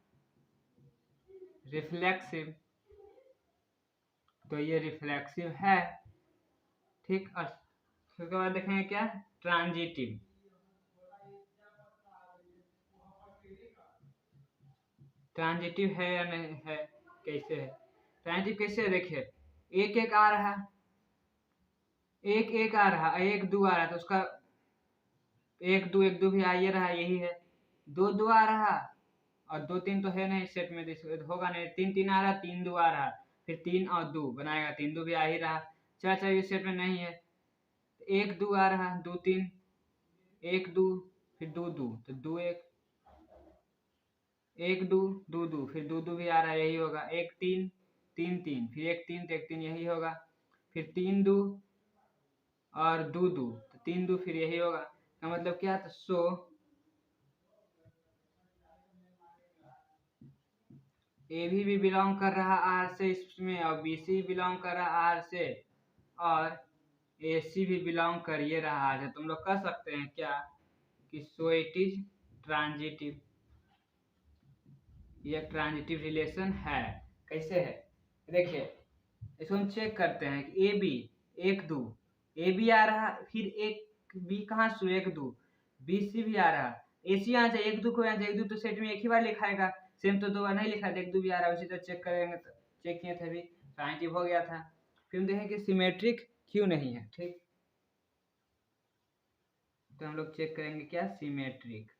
रिफ्लेक्सिव। तो ये रिफ्लेक्सिव है। ठीक, और उसके बाद देखेंगे क्या ट्रांजिटिव। ट्रांजिटिव है या नहीं है, कैसे है ट्रांजिटिव? कैसे है देखिए, 1 1 आ रहा, 1 1 आ रहा, 1 2 आ रहा, तो उसका 1 2 1 2 भी आ ही रहा, यही है। 2 2 आ रहा और 2 3 तो है नहीं सेट में, होगा नहीं। 3 3 आ रहा, 3 2 आ रहा, फिर 3 और 2 बनाएगा, 3 2 भी आ ही रहा। 4 4 ये सेट में नहीं है। 1 2 आ रहा, 2 3 1 2 फिर 2 2, तो 2 1 1 2 2 2 फिर 2 2 भी आ रहा है, यही होगा। 1 3 3 3 फिर 1 3 तो 1 3 यही होगा। फिर 3 2 और 2 2 तो 3 2 फिर यही होगा। का मतलब क्या? तो सो ए भी बिलोंग कर रहा आर से इसमें, और बी सी बिलोंग कर रहा आर से, और ए सी भी बिलोंग कर ये रहा आर से। तुम लोग कह सकते हैं क्या कि सो इट इज ट्रांजिटिव। ये ट्रांजिटिव रिलेशन है। कैसे है देखिए, इसको हम चेक करते हैं कि ए बी 1 2, ए बी आ रहा, फिर एक बी कहाँ से 1 2, बी सी भी आ रहा, ए सी यहाँ से 1 2 को यहाँ से 1 2 तो सेट में एक ही बार लिखाएगा, सेम तो 2 बार नहीं लिखा, 1 2 भी आ रहा है, उसी तरह चेक करेंगे। तो चेक किए थे अभी, ट्रांजिटिव हो गया था। फिर हम देखें कि सिमेट्रिक क्यों नहीं है। ठीक, तो हम लोग चेक करेंगे क्या सिमेट्रिक।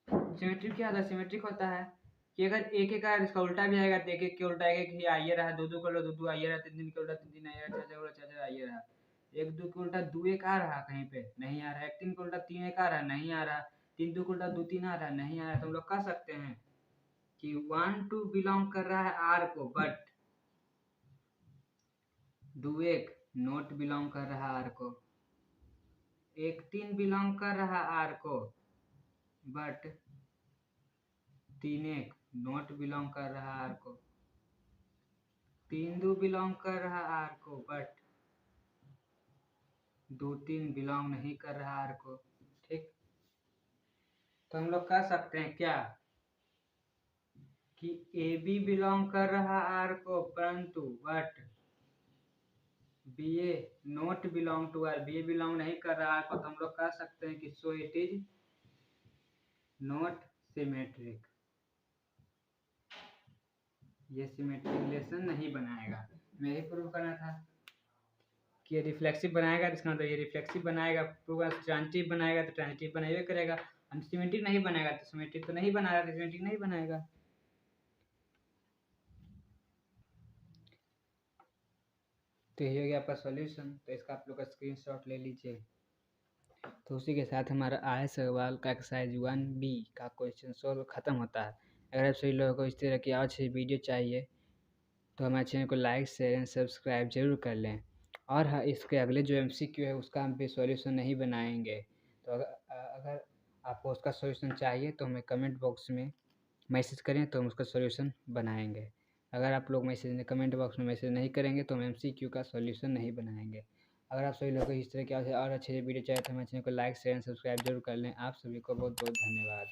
सिमेट्रिक क्या होता है? सिमेट्रिक होता है कि अगर एक एक आया इसका उल्टा भी आएगा, तो एक एक के उल्टा एक ही आइए रहा, 2 2 कर लो 2 2 आइए रहा, 3 3 के उल्टा 3 3 आइए रहा, 4 4 उल्टा 4 4 आइए रहा। 1 2 के उल्टा 2 1 आ रहा, कहीं पे नहीं आ रहा। 1 3 के उल्टा 3 1 आ रहा, नहीं आ रहा। 3 2 के उल्टा 2 3 आ रहा, नहीं आ रहा। तो हम लोग कह सकते हैं कि 1 2 बिलोंग कर रहा है आर को, बट 2 1 नॉट बिलोंग कर रहा आर को। 1 3 बिलोंग कर रहा आर को, बट 3 1 नॉट बिलोंग कर रहा आर को। 3 2 बिलोंग कर रहा आर को, बट 2 3 बिलोंग नहीं कर रहा आर को। ठीक, तो हम लोग कह सकते हैं क्या कि ए बी बिलोंग कर रहा आर को, परंतु but B A not belong to are, B A belong नहीं कर रहा आर को। तो हम लोग कह सकते हैं कि so it is not symmetric. ये सिमेट्रिक रिलेशन नहीं बनाएगा। मैं यही प्रूव करना था कि ये रिफ्लेक्सिव बनाएगा, तो इसका मतलब ये रिफ्लेक्सिव बनाएगा। ट्रांजिटिव बनाएगा तो ट्रांजिटिव बनाएगा करेगा, सिमेट्रिक नहीं बनाएगा तो सिमेट्रिक तो नहीं बनाएगा, तो सिमेट्रिक नहीं बनाएगा। तो ये हो गया आपका सॉल्यूशन। तो इसका आप लोग का स्क्रीनशॉट ले लीजिए। तो उसी के साथ हमारा आय सवाल का एक्सरसाइज 1B का क्वेश्चन सॉल्व खत्म होता है। अगर आप सभी लोगों को इस तरह की और अच्छी वीडियो चाहिए तो हमारे चैनल को लाइक शेयर एंड सब्सक्राइब जरूर कर लें। और हाँ, इसके अगले जो MCQ है उसका हम भी सॉल्यूशन नहीं बनाएंगे। तो अगर आपको उसका सॉल्यूशन चाहिए तो हमें कमेंट बॉक्स में मैसेज करें, तो हम उसका सॉल्यूशन बनाएंगे। अगर आप लोग कमेंट बॉक्स में मैसेज नहीं करेंगे तो हम MCQ का सॉल्यूशन नहीं बनाएंगे। अगर आप सभी लोगों को इस तरह के और अच्छे वीडियो चाहिए तो हमारे चैनल को लाइक शेयर एंड सब्सक्राइब जरूर कर लें। आप सभी को बहुत बहुत धन्यवाद।